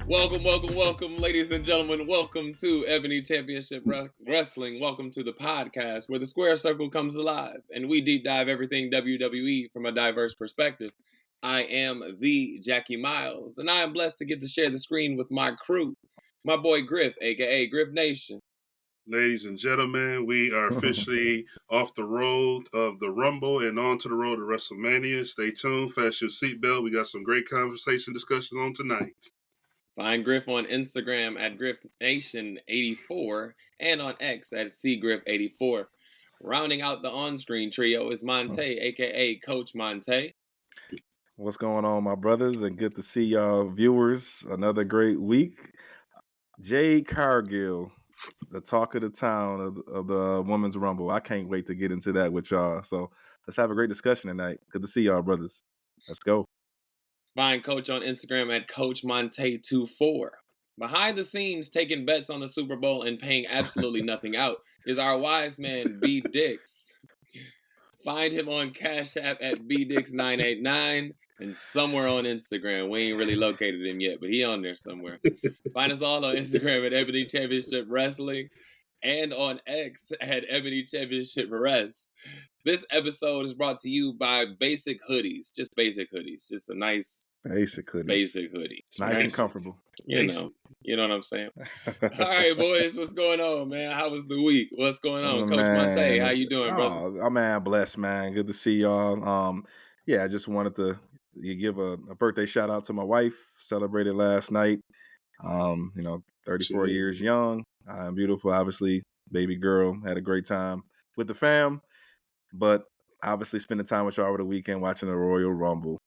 Welcome, ladies and gentlemen. Welcome to Ebony Championship Wrestling. Welcome to the podcast where the square circle comes alive and we deep dive everything WWE from a diverse perspective. I am the Jackie Miles, and I am blessed to get to share the screen with my crew, my boy Griff, aka Griff Nation. Ladies and gentlemen, we are officially off the road of the Rumble and on to the road to WrestleMania. Stay tuned, fasten your seatbelt. We got some great conversation discussions on tonight. Find Griff on Instagram at GriffNation84 and on X at CGriff84. Rounding out the on-screen trio is Montay, aka Coach Montay. What's going on, my brothers? And good to see y'all viewers. Another great week. Jade Cargill, the talk of the town of the Women's Rumble. I can't wait to get into that with y'all. So let's have a great discussion tonight. Good to see y'all, brothers. Let's go. Find Coach on Instagram at CoachMontay24. Behind the scenes, taking bets on the Super Bowl and paying absolutely nothing out is our wise man, B Dix. Find him on Cash App at BDix989 and somewhere on Instagram. We ain't really located him yet, but he on there somewhere. Find us all on Instagram at Ebony Championship Wrestling and on X at Ebony Championship Rest. This episode is brought to you by Basic Hoodies. Just basic hoodies. Just a nice basic hoodie. Nice and comfortable. You know what I'm saying? All right, boys, what's going on, man? How was the week? What's going on? Coach Montay, how you doing, brother? Oh, man, blessed, man. Good to see y'all. I just wanted to give a birthday shout out to my wife. Celebrated last night. 34 years young. Beautiful, obviously, baby girl. Had a great time with the fam. But obviously spending time with y'all over the weekend watching the Royal Rumble.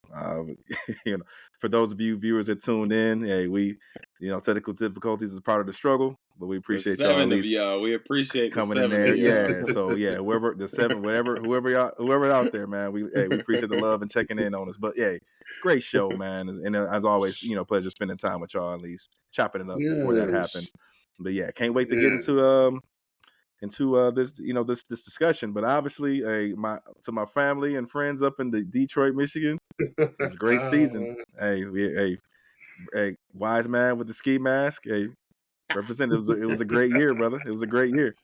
For those of you viewers that tuned in, hey, we, technical difficulties is part of the struggle, but we appreciate y'all. Seven of y'all, we appreciate coming in there. Yeah, so yeah, whoever whoever out there, man, we appreciate the love and checking in on us. But yeah, great show, man, and as always, pleasure spending time with y'all, at least chopping it up before that happened. But yeah, can't wait to get into this discussion. But obviously, to my family and friends up in the Detroit, Michigan, it's a great season. Hey, wise man with the ski mask. Hey, represent. It was a great year, brother. It was a great year.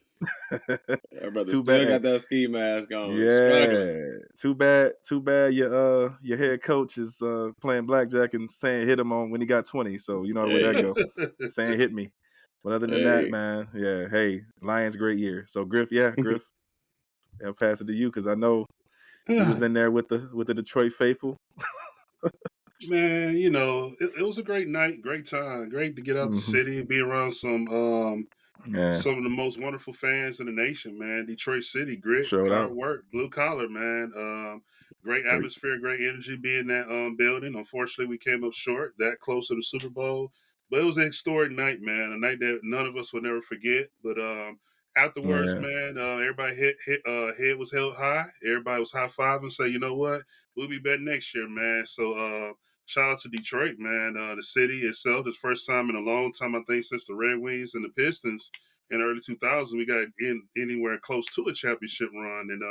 Brother, too bad got that ski mask on. Yeah, too bad. Your head coach is playing blackjack and saying hit him on when he got 20. So you know where that go. Saying hit me. But other than that, man, Lions great year. So Griff, I'll pass it to you because I know he was in there with the Detroit faithful. Man, it was a great night, great time, great to get out the city, be around some of the most wonderful fans in the nation, man. Detroit City, grit, hard work, blue collar, man. Great atmosphere, great energy being in that building. Unfortunately, we came up short, that close to the Super Bowl. But it was a historic night, man. A night that none of us will never forget. But afterwards, man, everybody head was held high. Everybody was high five and say, you know what, we'll be better next year, man. So shout out to Detroit, man. The city itself, it's first time in a long time, I think, since the Red Wings and the Pistons in the early 2000s, we got anywhere close to a championship run. And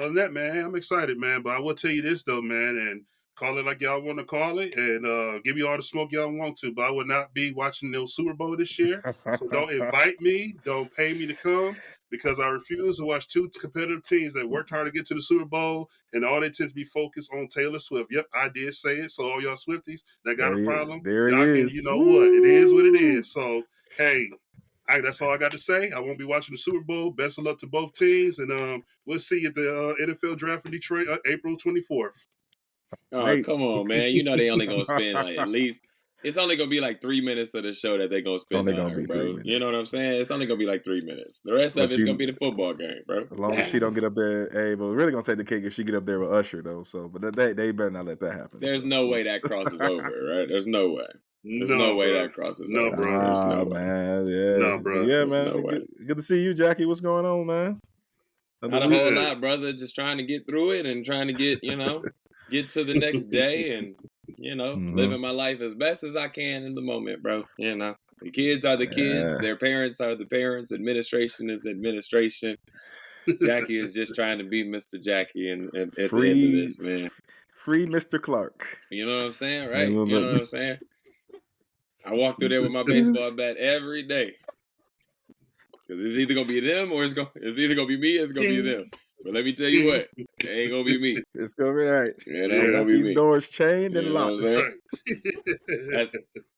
other than that, man, I'm excited, man. But I will tell you this, though, man, and call it like y'all want to call it, and give you all the smoke y'all want to. But I will not be watching the Super Bowl this year. So don't invite me. Don't pay me to come because I refuse to watch two competitive teams that worked hard to get to the Super Bowl, and all they tend to be focused on Taylor Swift. Yep, I did say it. So all y'all Swifties that got a problem, there y'all it can, is. you know what? It is what it is. So, hey, that's all I got to say. I won't be watching the Super Bowl. Best of luck to both teams, and we'll see you at the NFL draft in Detroit April 24th. Oh, come on, man. They only going to spend at least, it's only going to be 3 minutes of the show that they're going to spend on her, bro. You know what I'm saying? It's only going to be 3 minutes. The rest of it's going to be the football game, bro. As long as she don't get up there, but we're really going to take the cake if she get up there with Usher, though. So, but they better not let that happen. There's no way that crosses over, right? There's no way. There's no way that crosses over. Bro. There's no man. Way. No, bro. Yeah, man. Good to see you, Jackie. What's going on, man? Not a whole lot, brother. Just trying to get through it and trying to get, get to the next day and, living my life as best as I can in the moment, bro. The kids are the kids. Their parents are the parents. Administration is administration. Jackie is just trying to be Mr. Jackie and at the end of this, man. Free Mr. Clark. You know what I'm saying, right? You know what I'm saying? I walk through there with my baseball bat every day. Because it's either going to be them or it's either going to be me or it's going to be them. But let me tell you what, it ain't going to be me. It's going to be right. It ain't going to be these me. doors chained and You know locked. what I'm saying?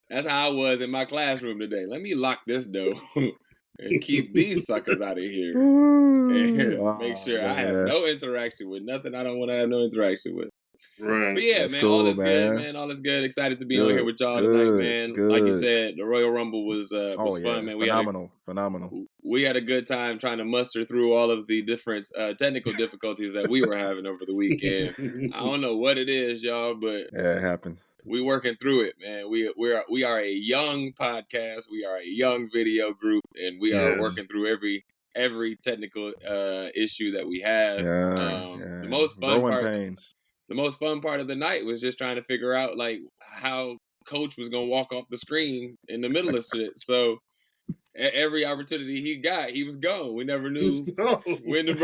That's how I was in my classroom today. Let me lock this door and keep these suckers out of here. And make sure I have no interaction with nothing I don't want to have no interaction with. Right. But yeah, That's man, cool, all is man. good, man. All is good. Excited to be on here with y'all tonight, man. Like you said, the Royal Rumble was fun, man. Phenomenal. We had a good time trying to muster through all of the different technical difficulties that we were having over the weekend. I don't know what it is, y'all, but yeah, it happened. We working through it, man. We are a young podcast. We are a young video group, and we are working through every technical issue that we have. The most fun pains. The most fun part of the night was just trying to figure out like how Coach was gonna walk off the screen in the middle of shit. So every opportunity he got, he was gone. We never knew when the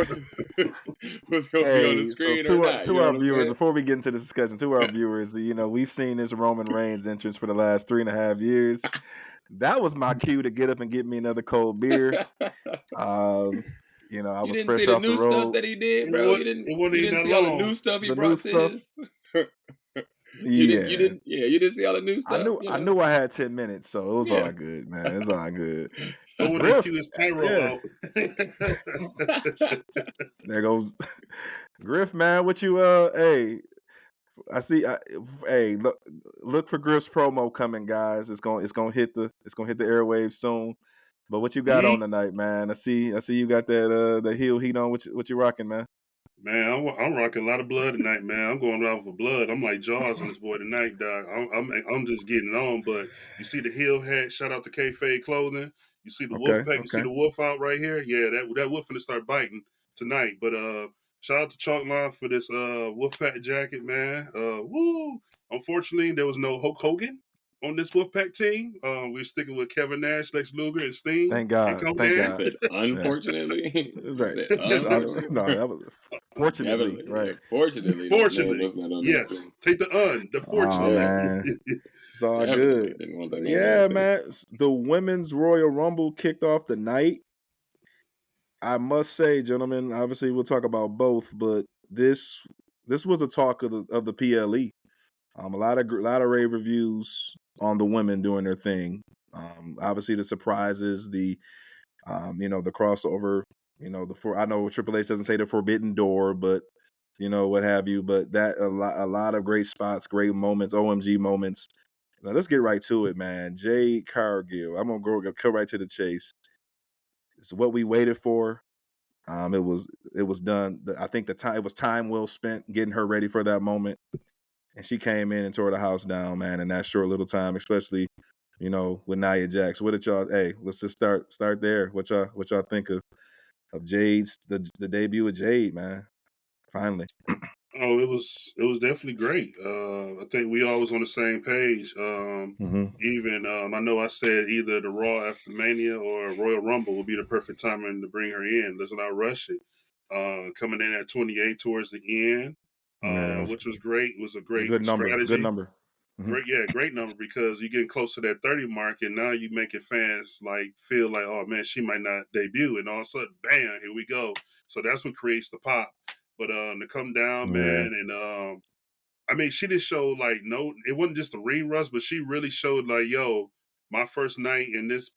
was going to be on the screen or not. To our viewers, before we get into the discussion, to our viewers, we've seen this Roman Reigns entrance for the last 3.5 years. That was my cue to get up and get me another cold beer. I was fresh off the road. You didn't see the new stuff that he did, bro. You didn't see all the new stuff he brought to his. You didn't see all the new stuff. I knew I had 10 minutes, so it was all good, man. It's all good. So when they cue his pyro out. There goes Griff, man. What you hey. I see hey, look for Griff's promo coming, guys. It's gonna hit the airwaves soon. But what you got on tonight, man? I see you got that heel heat on. What you rocking, man? Man, I'm rocking a lot of blood tonight, man. I'm going out for blood. I'm like Jaws on this boy tonight, dog. I'm just getting on. But you see the heel hat. Shout out to Kayfabe Clothing. You see the wolf pack. You see the wolf out right here. Yeah, that wolf finna start biting tonight. But shout out to Chalkline for this wolf pack jacket, man. Woo! Unfortunately, there was no Hulk Hogan on this Wolfpack team. We're sticking with Kevin Nash, Lex Luger, and Sting. Thank God. Unfortunately. Right. No, that was fortunately. Right. Fortunately. Yes. Take the fortunately. Oh, man. It's all good. Yeah, man. The Women's Royal Rumble kicked off the night. I must say, gentlemen, obviously we'll talk about both, but this was a talk of the PLE. A lot of rave reviews on the women doing their thing. Obviously the surprises, the the crossover, I know Triple H doesn't say the forbidden door, but what have you. But that a lot of great spots, great moments, OMG moments. Now let's get right to it, man. Jade Cargill. I'm gonna go right to the chase. It's what we waited for. It was done. I think it was time well spent getting her ready for that moment. And she came in and tore the house down, man, in that short little time, especially, with Nia Jax. What did y'all? Hey, let's just start there. What y'all think of Jade's the debut of Jade, man? Finally. Oh, it was definitely great. I think we all was on the same page. Even I know I said either the Raw after Mania or Royal Rumble would be the perfect timing to bring her in. Let's not rush it. Coming in at 28 towards the end. Which was great. It was a great strategy. Good number. Great number because you're getting close to that 30 mark, and now you making fans feel like, oh man, she might not debut, and all of a sudden, bam, here we go. So that's what creates the pop. But to come down, man, and I mean, she didn't show it wasn't just a ring rust, but she really showed my first night in this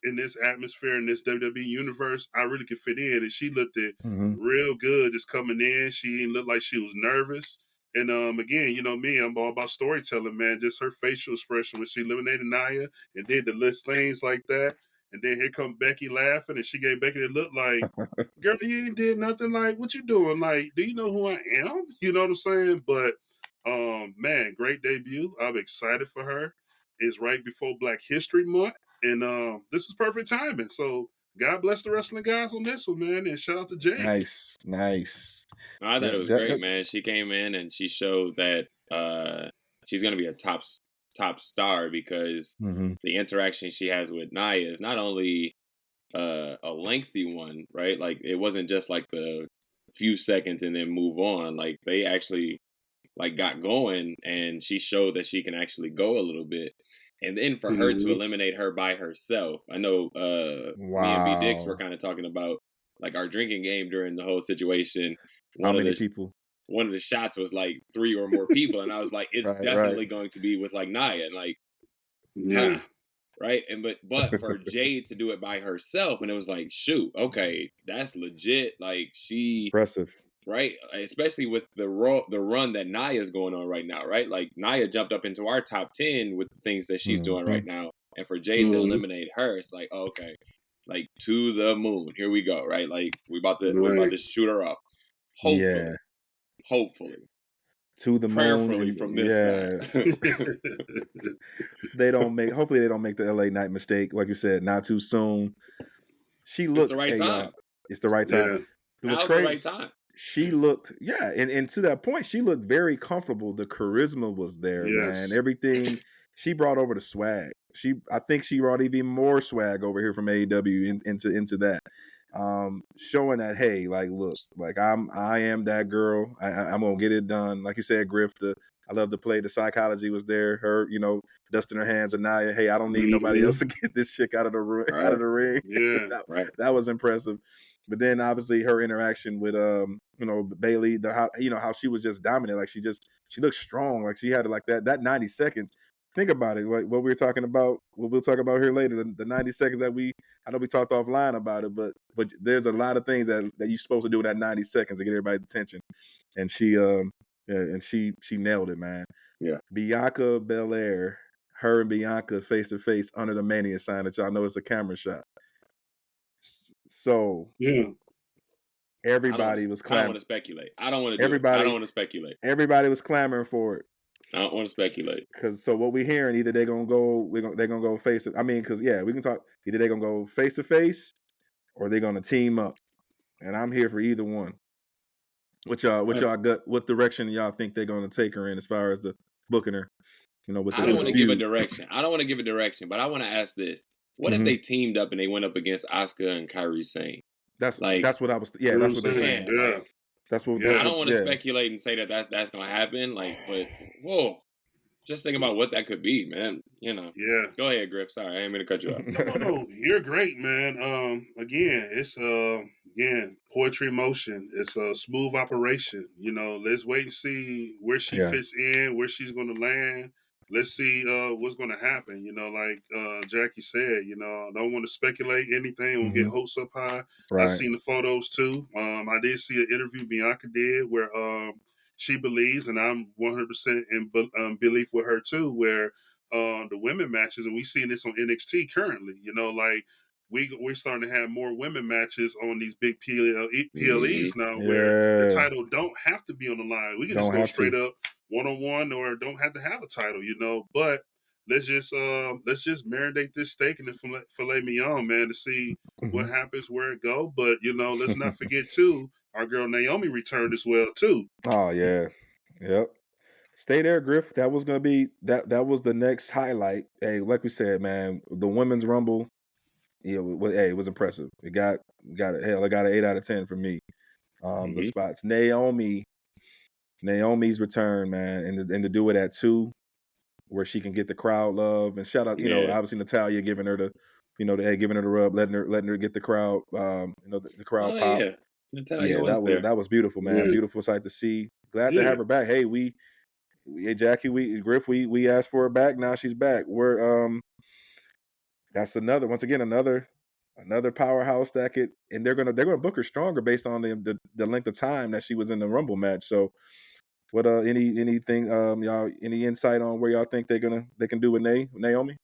atmosphere in this WWE universe, I really could fit in, and she looked real good just coming in. She didn't look like she was nervous. And again, me, I'm all about storytelling, man. Just her facial expression when she eliminated Nia and did the list things like that. And then here come Becky laughing, and she gave Becky the look like, girl, you ain't did nothing. Like, what you doing? Like, do you know who I am? You know what I'm saying? But, man, great debut. I'm excited for her. It's right before Black History Month, and this was perfect timing. So, God bless the wrestling guys on this one, man, and shout out to Jay. Nice. I thought it was great, man. She came in and she showed that she's going to be a top star because the interaction she has with Nia is not only a lengthy one, right? Like it wasn't just like the few seconds and then move on. Like they actually got going, and she showed that she can actually go a little bit. And then for her to eliminate her by herself. I know me and B Dix were kind of talking about like our drinking game during the whole situation. How many people? One of the shots was like 3 or more people, and I was like, it's definitely going to be with like Nia, and like, yeah, right. And but for Jade to do it by herself, and it was like, shoot, okay, that's legit. Like she impressive, right? Especially with the run that Nia's going on right now, right? Like Nia jumped up into our top 10 with the things that she's doing right now, and for Jade to eliminate her, it's like, oh, okay, like to the moon. Here we go, right? Like we're about to shoot her up. Hopefully, to the prayerfully moon. From this side. Hopefully they don't make the LA Knight mistake. Like you said, not too soon. She looked. It's the right time. It's the right time. Yeah. It was crazy. The right time. She looked, and to that point, she looked very comfortable. The charisma was there, man. Everything she brought over the swag. I think she brought even more swag over here from AEW into that. Showing that, hey, like, look, like I am that girl. I'm gonna get it done. Like you said, Griff. I love to play. The psychology was there. Her, dusting her hands, and Nia, hey, I don't need nobody else to get this chick out of the ring. Yeah, that was impressive. But then obviously her interaction with Bailey, how she was just dominant. Like she looked strong. Like she had like that 90 seconds. Think about it. Like what we were talking about, what we'll talk about here later. The 90 seconds that I know we talked offline about it, but there's a lot of things that you're supposed to do in that 90 seconds to get everybody's attention. And she nailed it, man. Yeah. Bianca Belair, her and Bianca face to face under the Mania sign that y'all know it's a camera shot. So everybody was clamoring. I don't want to speculate. I don't want to speculate. Everybody was clamoring for it. I don't want to speculate. So what we're hearing, either they're gonna go face. I mean, because we can talk. Either they're gonna go face to face, or they're gonna team up. And I'm here for either one. What direction y'all think they're gonna take her in as far as the booking her? I don't want to give a direction. But I want to ask this: what if they teamed up and they went up against Asuka and Kairi Sane? That's what I was. Yeah, that's what they're saying. Yeah. That's what. I don't want to speculate and say that's gonna happen. Like, but whoa, just think about what that could be, man. Yeah. Go ahead, Griff. Sorry, I didn't mean to cut you off. No. You're great, man. Again, it's poetry in motion. It's a smooth operation. Let's wait and see where she fits in, where she's gonna land. Let's see what's going to happen. Like Jackie said, I don't want to speculate anything. We'll get hopes up high. Right. I've seen the photos too. I did see an interview Bianca did where she believes, and I'm 100% in belief with her too, where the women matches, and we've seen this on NXT currently, like we're starting to have more women matches on these big PLEs now where the title don't have to be on the line. We can just go straight up one-on-one or don't have to have a title, but let's just marinate this steak in the filet mignon, man, to see what happens, where it go. But let's not forget too, our girl Naomi returned as well too. Oh yeah. Yep. Stay there, Griff. That was gonna be that was the next highlight. Hey, like we said, man, the women's rumble, it was impressive. It got an 8 out of 10 for me. The spots. Naomi's return, man, and to do it at 2, where she can get the crowd love, and shout out, obviously Natalya giving her giving her the rub, letting her get the crowd, the crowd pop. Yeah. Natalya that was beautiful, man. Beautiful sight to see. Glad to have her back. Hey, Jackie, Griff, we asked for her back. Now she's back. That's another powerhouse and they're gonna book her stronger based on the length of time that she was in the Rumble match. So, what anything y'all, any insight on where y'all think they can do with Naomi?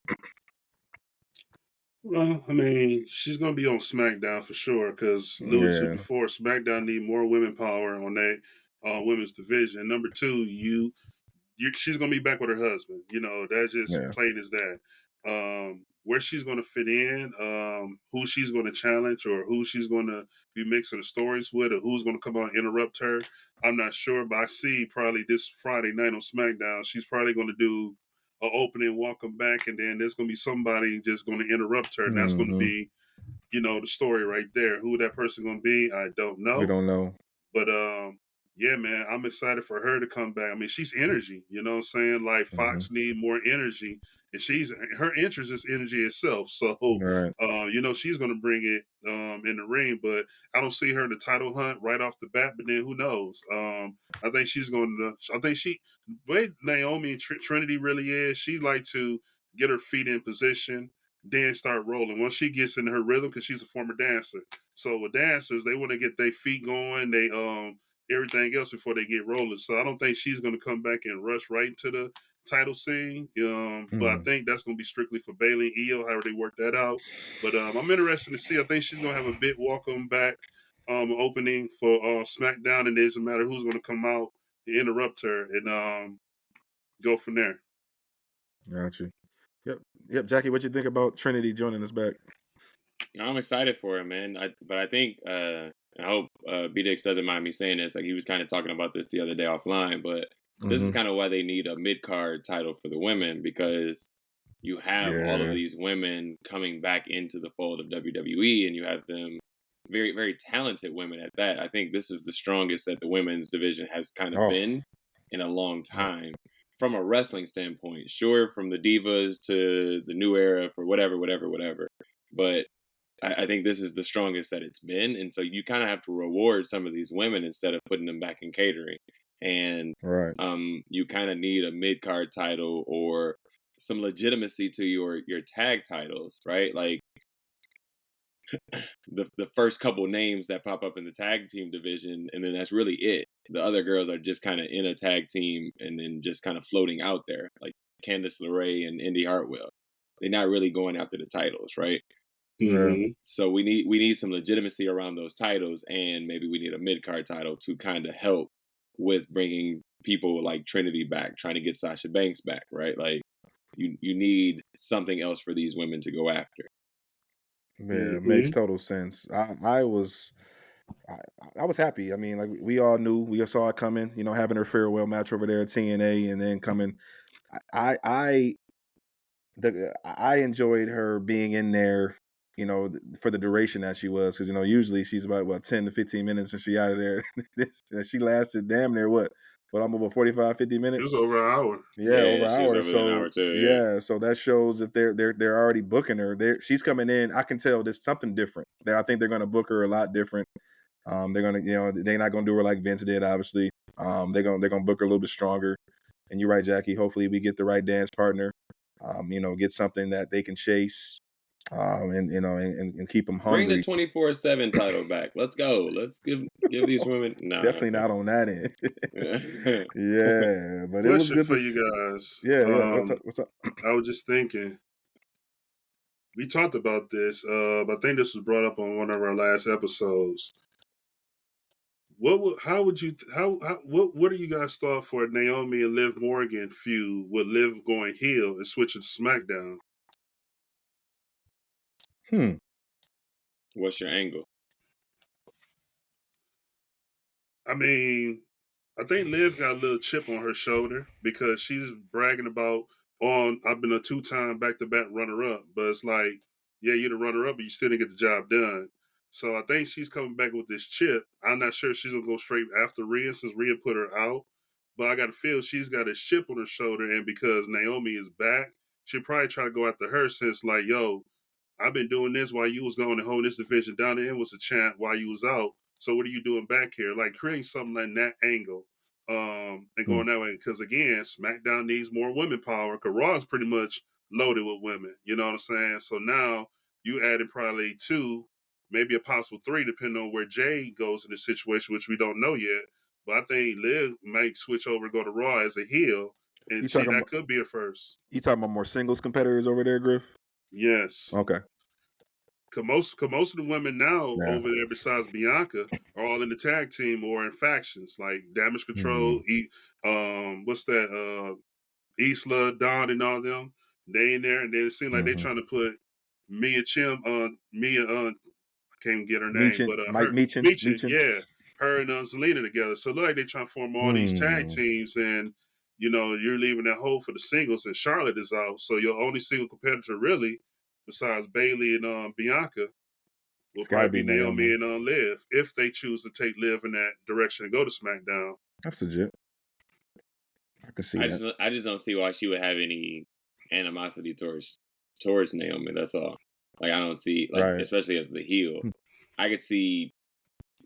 Well, I mean, she's gonna be on SmackDown for sure because alluded to before, SmackDown need more women power on that women's division. Number 2, she's gonna be back with her husband. That's just plain as that. Where she's gonna fit in, who she's gonna challenge, or who she's gonna be mixing the stories with, or who's gonna come out and interrupt her, I'm not sure. But I see probably this Friday night on SmackDown, she's probably gonna do an opening welcome back, and then there's gonna be somebody just gonna interrupt her, and that's gonna be, the story right there. Who that person gonna be, I don't know. We don't know. But yeah, man, I'm excited for her to come back. I mean, she's energy, you know what I'm saying? Like Fox need more energy. and her interest is energy itself. So, Right. she's going to bring it in the ring, but I don't see her in the title hunt right off the bat. But then who knows? I think she's going to. I think the way Naomi and Trinity really is, she like to get her feet in position, then start rolling. Once she gets in her rhythm, because she's a former dancer. So with dancers, they want to get their feet going, they everything else before they get rolling. So I don't think she's going to come back and rush right into the title scene. But I think that's going to be strictly for Bayley and Io, however they work that out. But I'm interested to see. I think she's going to have a big welcome back opening for SmackDown, and it doesn't matter who's going to come out and interrupt her, and go from there. Gotcha. Yep. Jackie, what you think about Trinity joining us back? I'm excited for him, man. But I think I hope B-Dix doesn't mind me saying this. Like, he was kind of talking about this the other day offline, but this is kind of why they need a mid-card title for the women, because you have all of these women coming back into the fold of WWE, and you have them very, very talented women at that. I think this is the strongest that the women's division has kind of been in a long time. From a wrestling standpoint, sure, from the divas to the new era for whatever. But I think this is the strongest that it's been. And so you kind of have to reward some of these women instead of putting them back in catering. And you kind of need a mid-card title or some legitimacy to your tag titles, right? Like the first couple names that pop up in the tag team division, and then that's really it. The other girls are just kind of in a tag team and then just kind of floating out there, like Candice LeRae and Indy Hartwell. They're not really going after the titles, right? Mm-hmm. So we need some legitimacy around those titles, and maybe we need a mid-card title to kind of help with bringing people like Trinity back, trying to get Sasha Banks back, right? Like you need something else for these women to go after. Yeah, it makes total sense. I was happy. I mean, like we all knew, we saw it coming. Having her farewell match over there at TNA, and then coming. I enjoyed her being in there, for the duration that she was, because usually she's about 10 to 15 minutes and she out of there. She lasted damn near almost 45, 50 minutes. It was over an hour. Yeah, over an hour. So an hour too, so that shows that they're already booking her. She's coming in. I can tell there's something different. I think they're going to book her a lot different. They're gonna, they're not gonna do her like Vince did, obviously. They're gonna book her a little bit stronger. And you're right, Jackie. Hopefully we get the right dance partner. Get something that they can chase. And keep them hungry. Bring the 24/7 title back. Let's go. Let's give these women. Definitely not on that end. Yeah, but question it was good for to you guys. Yeah. What's up? I was just thinking. We talked about this. I think this was brought up on one of our last episodes. What do you guys thought for Naomi and Liv Morgan feud with Liv going heel and switching to SmackDown? What's your angle? I mean, I think Liv got a little chip on her shoulder because she's bragging about, I've been a 2-time back-to-back runner-up, but it's like, yeah, you're the runner-up, but you still didn't get the job done. So I think she's coming back with this chip. I'm not sure if she's going to go straight after Rhea since Rhea put her out, but I got to feel she's got a chip on her shoulder, and because Naomi is back, she'll probably try to go after her since, like, yo, I've been doing this while you was going and holding this division down. The end was a champ while you was out. So what are you doing back here? Like, create something like that angle and going that way. Because, again, SmackDown needs more women power because Raw is pretty much loaded with women. You know what I'm saying? So now you added probably 2, maybe a possible 3, depending on where Jay goes in the situation, which we don't know yet. But I think Liv might switch over and go to Raw as a heel. And that could be a first. You talking about more singles competitors over there, Griff? Yes. Okay. Cause most of the women now over there, besides Bianca, are all in the tag team or in factions like Damage Control. What's that? Isla, Dawn, and all them. They in there, and then it seems like they're trying to put Mia Chim on I can't get her name, but Meechin, yeah, her and Zelina together. So it look like they're trying to form all these tag teams, and you're leaving that hole for the singles, and Charlotte is out, so your only single competitor really, besides Bayley and Bianca, will probably be Naomi and Liv, if they choose to take Liv in that direction and go to SmackDown. That's legit. I can see that. I just don't see why she would have any animosity towards Naomi. That's all. Like I don't see especially as the heel. I could see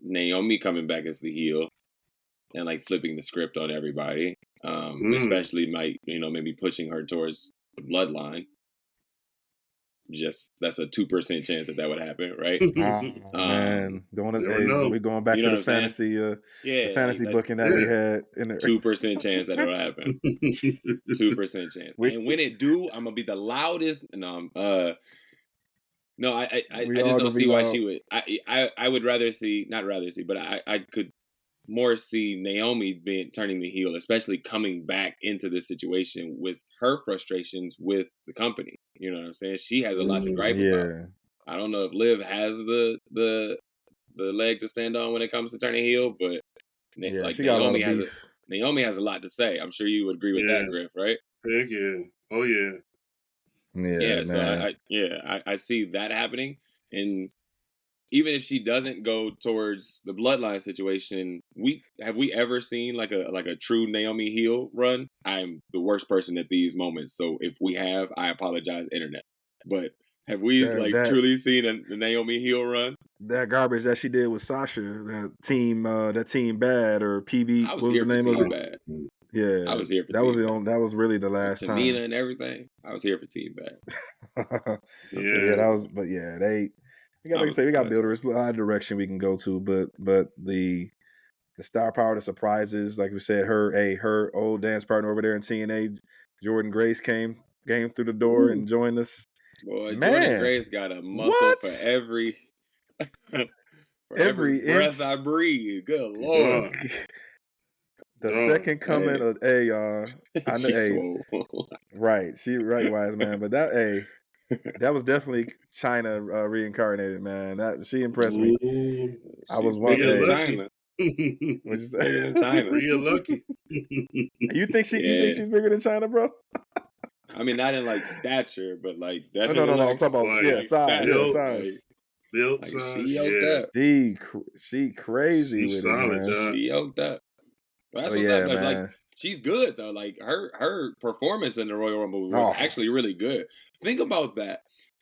Naomi coming back as the heel and like flipping the script on everybody. Especially maybe pushing her towards the bloodline. Just that's a 2% chance that would happen, right? Man, we're going back to the fantasy, the fantasy booking that we had in there. 2% chance that it'll happen. 2% chance. And when it do, I'm gonna be the loudest. I just don't see why she would. I would rather see, not rather see, but I could more see Naomi turning the heel, especially coming back into this situation with her frustrations with the company. You know what I'm saying? She has a lot to gripe about. I don't know if Liv has the leg to stand on when it comes to turning heel, but Naomi has a lot to say. I'm sure you would agree with that, Griff, right? Heck yeah. Oh yeah. Yeah. So I see that happening, and even if she doesn't go towards the bloodline situation, have we ever seen like a true Naomi heel run? I'm the worst person at these moments, so if we have, I apologize, internet. But have we truly seen a Naomi heel run? That garbage that she did with Sasha, that team bad or PB. I was here for Team Bad. Yeah, I was here for that was that was really the last time. Tamina and everything. I was here for Team Bad. That was. But yeah, they. Like I say, we got builders, a lot of direction we can go to, but the star power, the surprises, like we said, her old dance partner over there in TNA, Jordan Grace came through the door and joined us. Boy, Jordan Grace got a muscle for every breath I breathe. Good Lord. The second coming of I know right. She wise man, but that was definitely China reincarnated, man. That she impressed me. I was one day. China. What'd you say? China. Real lucky. You think she's bigger than China, bro? I mean, not in like stature, but like definitely. No. I'm talking about size. Built, like, size. She yoked up. She crazy. She's with solid, it, man. She yoked up. But that's what's up. Like she's good though. Like her performance in the Royal Rumble was actually really good. Think about that.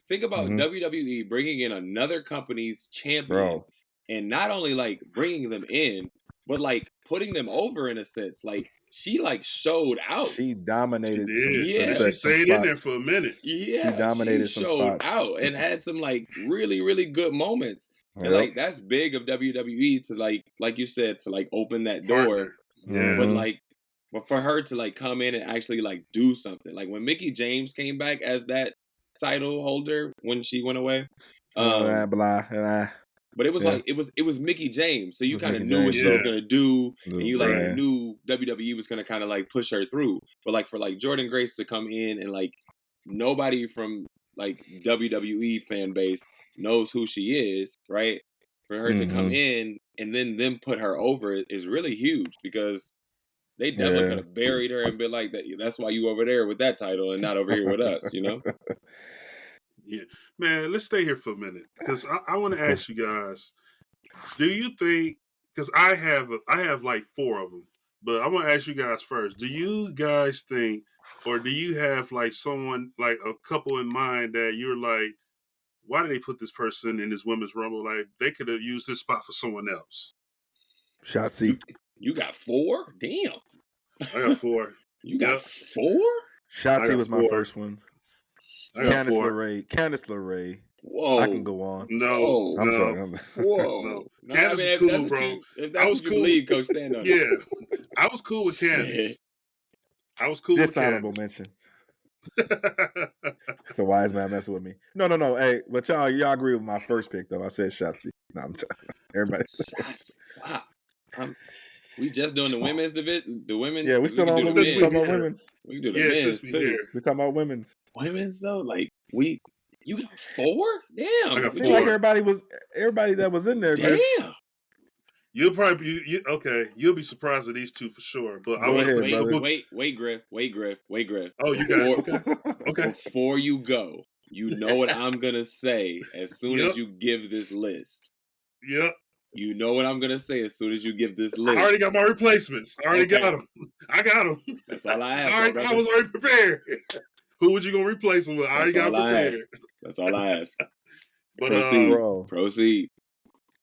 Think about WWE bringing in another company's champion, and not only like bringing them in, but like putting them over in a sense. Like she like showed out. She dominated. She stayed in there for a minute. Yeah, she dominated. She showed out and had some like really really good moments. And like that's big of WWE to like you said, to like open that door. Yeah. But for her to like come in and actually like do something, like when Mickie James came back as that title holder when she went away, but it was like it was Mickie James, so you kind of knew what she was gonna do, and you like knew WWE was gonna kind of like push her through. But like for like Jordan Grace to come in and like nobody from like WWE fan base knows who she is, right? For her to come in and then them put her over is really huge, because they definitely could have buried her and been like, that's why you over there with that title and not over here with us, you know? Yeah. Man, let's stay here for a minute, because I want to ask you guys, do you think, because I have like 4 of them, but I want to ask you guys first, do you guys think, or do you have like someone, like a couple in mind that you're like, why did they put this person in this women's rumble? Like, they could have used this spot for someone else. Shotzi. You got 4? Damn. I got 4. You got 4? Shotzi was my first one. I got 4. Candice LeRae. Whoa. I can go on. No. I'm sorry. Whoa. No. Candice was cool, bro. I was cool. Believe, Coach, stand on it. I was cool with Candice. I was cool with Candice. Dishonorable mention. It's a wise man messing with me. No. Hey, but y'all agree with my first pick though. I said Shotzi. No, I'm telling everybody. Wow. We just doing the women's division. The women's. Yeah, we still on women's. We talking about women's. We can do the men's too. We talking about women's. Women's though, like you got 4? Damn. I got 4. Like everybody that was in there. Damn. Griff. You'll probably okay. You'll be surprised at these 2 for sure. But wait, Griff. Oh, you got it. Okay. Before you go, you know what I'm gonna say as soon as you give this list. Yep. You know what I'm gonna say as soon as you give this list. I already got my replacements. I already got them. I got them. That's all I asked. I was already prepared. Who would you gonna replace him with? I already got prepared. That's all I ask. But Proceed.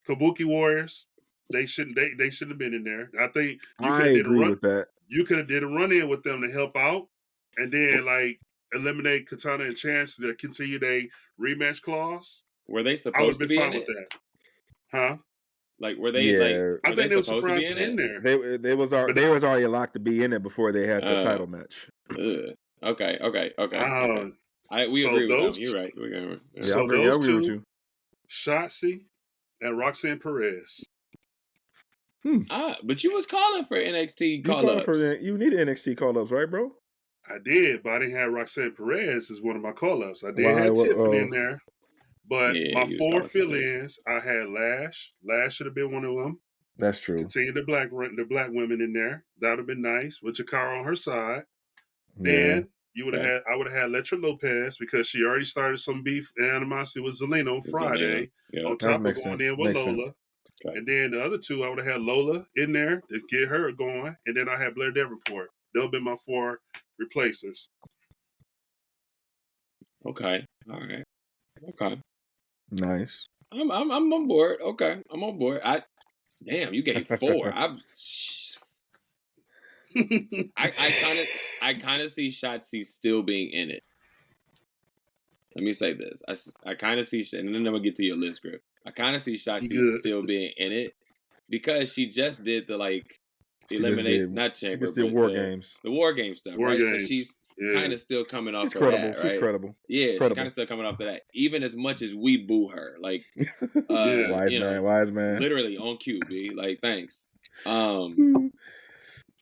Kabuki Warriors, they shouldn't have been in there. I think you could have did a run with that. You could have did a run in with them to help out, and then like eliminate Katana and Chance to continue their rematch clause. Were they supposed to be fine with that? Huh? Like were they? Yeah. I think they were surprised to be in there. They was already locked to be in it before they had the title match. Okay. We so agree those with them. You're right. So those two, Shotzi and Roxanne Perez. But you was calling for NXT call-ups. You need NXT call-ups, right, bro? I did, but I didn't have Roxanne Perez as one of my call-ups. I did have Tiffany in there. But my 4 fill-ins, I had Lash. Lash should have been one of them. That's true. Continue the black women in there. That would have been nice with Jakara on her side. Then I would have had Letra Lopez because she already started some beef and animosity with Zelina on Friday. On top of going in with Lola. Okay. And then the other 2, I would have had Lola in there to get her going. And then I had Blair Davenport. They'll be my 4 replacers. Okay. All right. Okay. Nice. I'm on board. Okay. I'm on board. Damn, you gave 4. I kind of see Shotzi still being in it. Let me say this. I kind of see, and then I'm going to get to your list, Griff. I kind of see Shotzi still being in it because she just did the eliminate, not chamber, but the War Games. The War Game stuff, right? Games. So she's kind of still coming off of credible. that, right? She's credible. Yeah, she's kind of still coming off of that. Even as much as we boo her. Wise man. Literally on cue, B. Thanks. So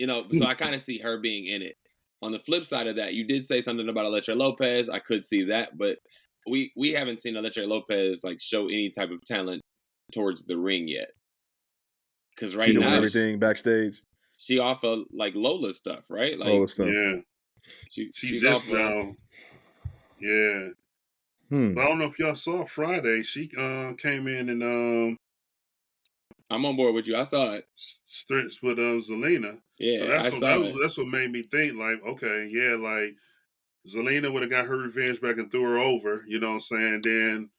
I kind of see her being in it. On the flip side of that, you did say something about Elektra Lopez. I could see that, but we haven't seen Elektra Lopez show any type of talent towards the ring yet. Because right now, everything backstage. She off of Lola stuff, right? Lola stuff. Yeah. She's just now. Yeah. But I don't know if y'all saw Friday. She came in and I'm on board with you. I saw it. Stretched with Zelina. Yeah, so that's what made me think Zelina would have got her revenge back and threw her over, you know what I'm saying? Then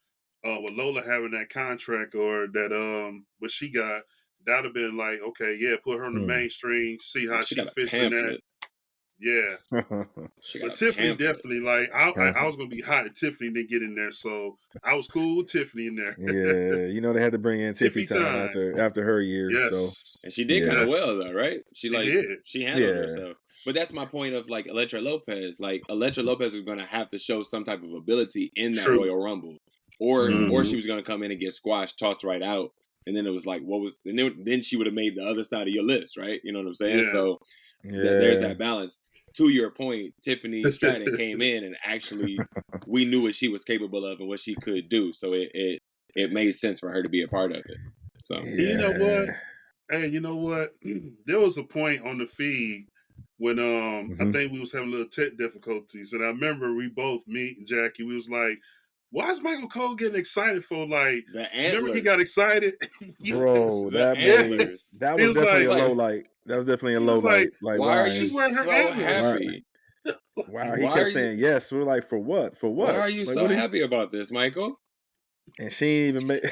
with Lola having that contract or that what she got, that'd have been put her on the mainstream, see how she fits in that. Yeah. But Tiffany definitely I was gonna be hot at Tiffany to get in there, so I was cool with Tiffany in there. Yeah, they had to bring in Tiffany time after her year. Yes. So. And she did kind of well though, right? She handled herself. But that's my point of Elektra Lopez. Elektra Lopez was gonna have to show some type of ability in that Royal Rumble. Or she was gonna come in and get squashed, tossed right out. And then it was then she would have made the other side of your list, right? You know what I'm saying? Yeah. So there's that balance. To your point, Tiffany Stratton came in and actually we knew what she was capable of and what she could do. So it made sense for her to be a part of it. So You know what? Hey, you know what? There was a point on the feed when I think we was having a little tech difficulties. And I remember me and Jackie, we was like, why is Michael Cole getting excited for the antlers? Remember he got excited? Bro, that was definitely a low light. That was definitely a low light. Why are you so happy? Wow, he kept saying yes. We're like, for what? For what? Why are you so happy about this, Michael? And she ain't even made.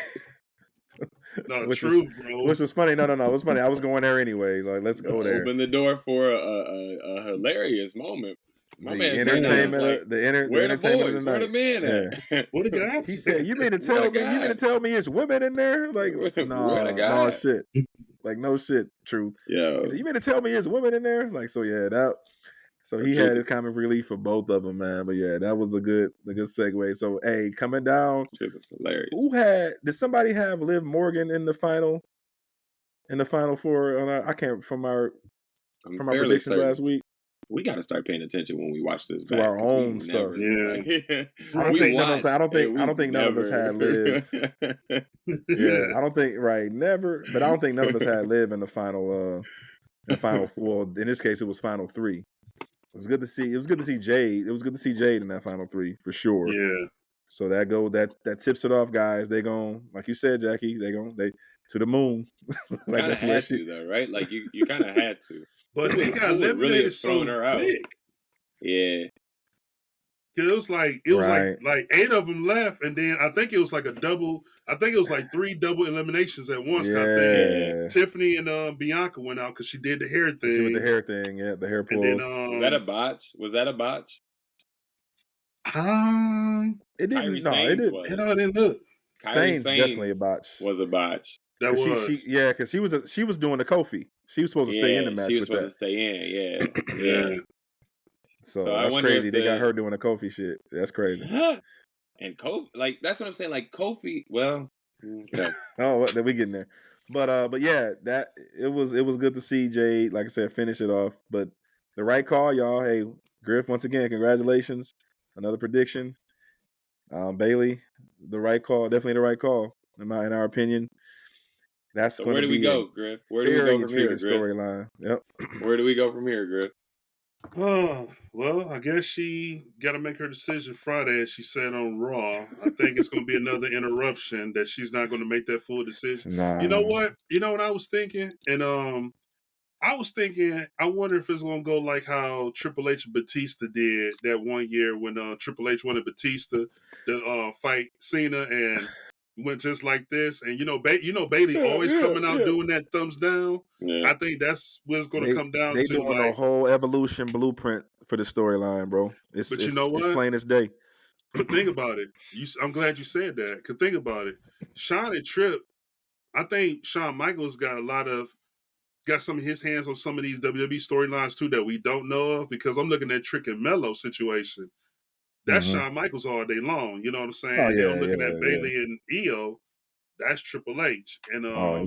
No, which bro. Which was funny. No, it was funny. I was going there anyway. Let's go there. Open the door for a hilarious moment. My man, entertainment. Where the boys? Where the men at? What the guys? He said, "You mean to tell me it's women in there? No shit. No shit. True. Yeah. You mean to tell me it's women in there? So he had his comic relief for both of them, man. But yeah, that was a good segue. So hey, coming down, it was hilarious. Did somebody have Liv Morgan in the final? In the final four? I can't from our predictions last week. We got to start paying attention when we watch this to our own stuff. I don't think none of us had Liv. Yeah, I don't think never. But I don't think none of us had Liv in the final. Well, in this case, it was final 3. It was good to see Jade. It was good to see Jade in that final 3 for sure. Yeah. So that tips it off, guys. They gon', like you said, Jackie. They to the moon. Kind of had to though, right? You kind of had to. But they got eliminated so quick. Yeah. It was like like 8 of them left, and then I think it was like a double. I think it was like 3 double eliminations at once. Yeah. I think Tiffany and Bianca went out because she did the hair thing. She did the hair thing, yeah, the hair pull. And then, was that a botch? Was that a botch? It didn't. No, it didn't. It didn't look. Saints definitely a botch. Was a botch. That was because she was doing the Kofi. She was supposed to stay in the match. She was supposed to stay in. Yeah. So that's crazy. They got her doing the Kofi shit. That's crazy. And Kofi, like that's what I'm saying. Like Kofi, well, okay. Then we getting there. But yeah, that it was good to see Jade, like I said, finish it off. But the right call, y'all. Hey, Griff, once again, congratulations. Another prediction. Bailey, the right call, definitely the right call, in our opinion. That's so where do we go, Griff? Where do we go from here, Griff? Storyline. Yep. Where do we go from here, Griff? Well, I guess she got to make her decision Friday, as she said on Raw. I think it's going to be another interruption that she's not going to make that full decision. Nah. You know what? You know what I was thinking? And I was thinking, I wonder if it's going to go like how Triple H and Batista did that one year when Triple H wanted Batista to fight Cena and went just like this. And, Bailey always coming out doing that thumbs down. Yeah. I think that's what it's going to come down to. They doing a whole evolution blueprint for the storyline, bro. But you know what? It's plain as day. But think about it. I'm glad you said that. Because think about it. Shawn and Tripp, I think Shawn Michaels got some of his hands on some of these WWE storylines too that we don't know of, because I'm looking at Trick and Mello situation. That's Shawn Michaels all day long. You know what I'm saying? I'm looking at Bailey and Io. That's Triple H. And no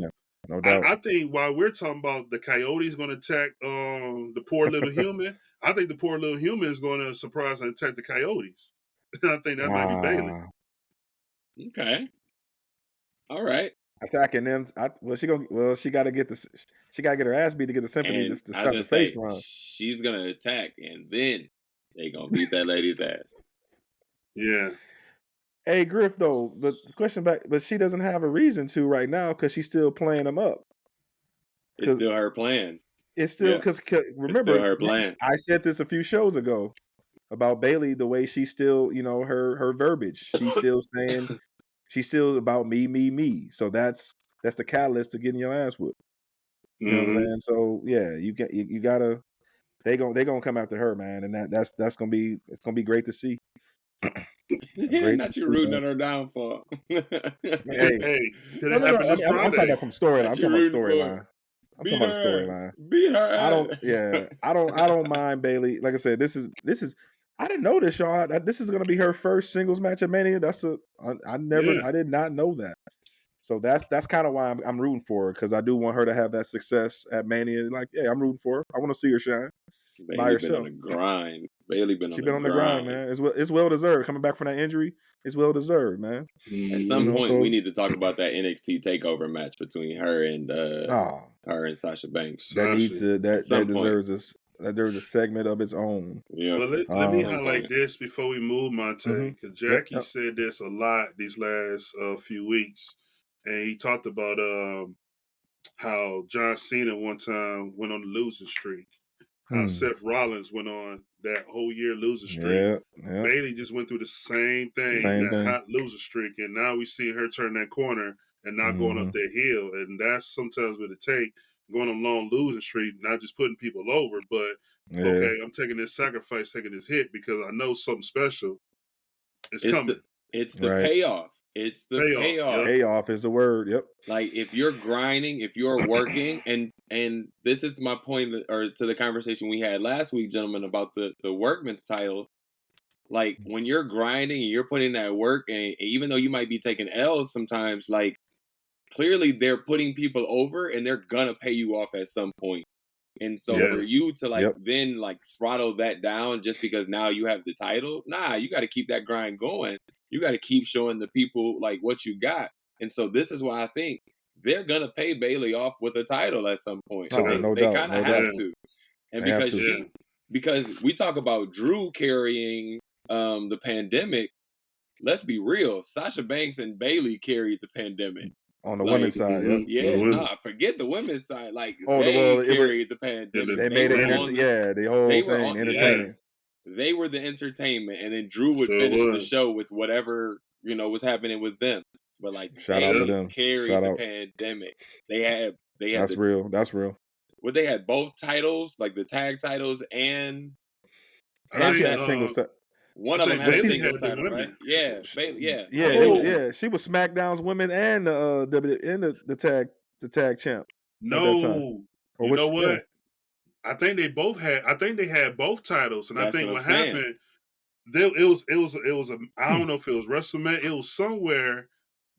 doubt. I think while we're talking about the Coyotes going to attack the poor little human, I think the poor little human is going to surprise and attack the Coyotes. I think that might be Bailey. Okay. All right. Attacking them. She got to get her ass beat to get the symphony to start the face run. She's gonna attack, and then they gonna beat that lady's ass. Yeah. Hey Griff, though, but the question back, but she doesn't have a reason to right now because she's still playing them up. It's still her plan. It's still because remember, it's still her plan. I said this a few shows ago about Bailey, the way she's still, her verbiage. She's still saying. She's still about me. So that's the catalyst to getting your ass whooped. You know what I'm saying? So yeah, you gotta. They gonna come after her, man, and that's gonna be great to see. Not you rooting on her downfall. Hey, did it happen this Friday? I'm talking about from storyline. I'm talking about storyline. I'm talking about the storyline. Beat her ass. I don't mind Bailey. Like I said, this is. I didn't know this, y'all. This is going to be her first singles match at Mania. I did not know that. So that's kind of why I'm rooting for her, because I do want her to have that success at Mania. Like, yeah, I'm rooting for her. I want to see her shine by herself. Been on the grind. Bailey been on the grind, man. It's well deserved. Coming back from that injury, it's well deserved, man. At some point, we need to talk about that NXT Takeover match between her and Sasha Banks. That deserves us. There's a segment of its own. Yeah. Well, let me highlight this before we move, Montay, because Jackie said this a lot these last few weeks, and he talked about how John Cena one time went on the losing streak, how Seth Rollins went on that whole year losing streak. Yeah. Bailey just went through the same thing, hot losing streak, and now we see her turn that corner and not going up that hill, and that's sometimes what it takes. Going on a long losing streak, not just putting people over, but okay, I'm taking this sacrifice, taking this hit because I know something special is coming. It's the payoff. It's the payoff. Yep. Payoff is the word. Yep. Like if you're grinding, if you're working, and this is my point, or to the conversation we had last week, gentlemen, about the workman's title. Like when you're grinding and you're putting that work, and even though you might be taking L's sometimes, like. Clearly, they're putting people over, and they're gonna pay you off at some point. And so, for you to then throttle that down just because now you have the title, you got to keep that grind going. You got to keep showing the people what you got. And so, this is why I think they're gonna pay Bailey off with a title at some point. They kind of have to, and because we talk about Drew carrying the pandemic. Let's be real, Sasha Banks and Bailey carried the pandemic. On the women's side, forget the women's side. They carried the pandemic. They made it, the whole thing entertaining. they were the entertainment, and then Drew would finish the show with whatever was happening with them. But like, shout out to them. Carried the pandemic. They had That's real. That's real. Well, they had both titles, like the tag titles and singles. One of them had a singles title, right? Yeah, Bailey, yeah. She was SmackDown's women and the tag champ. No, you know what? Yeah. I think they both had. I think they had both titles, and I think what happened. It was a. I don't know if it was WrestleMania. It was somewhere.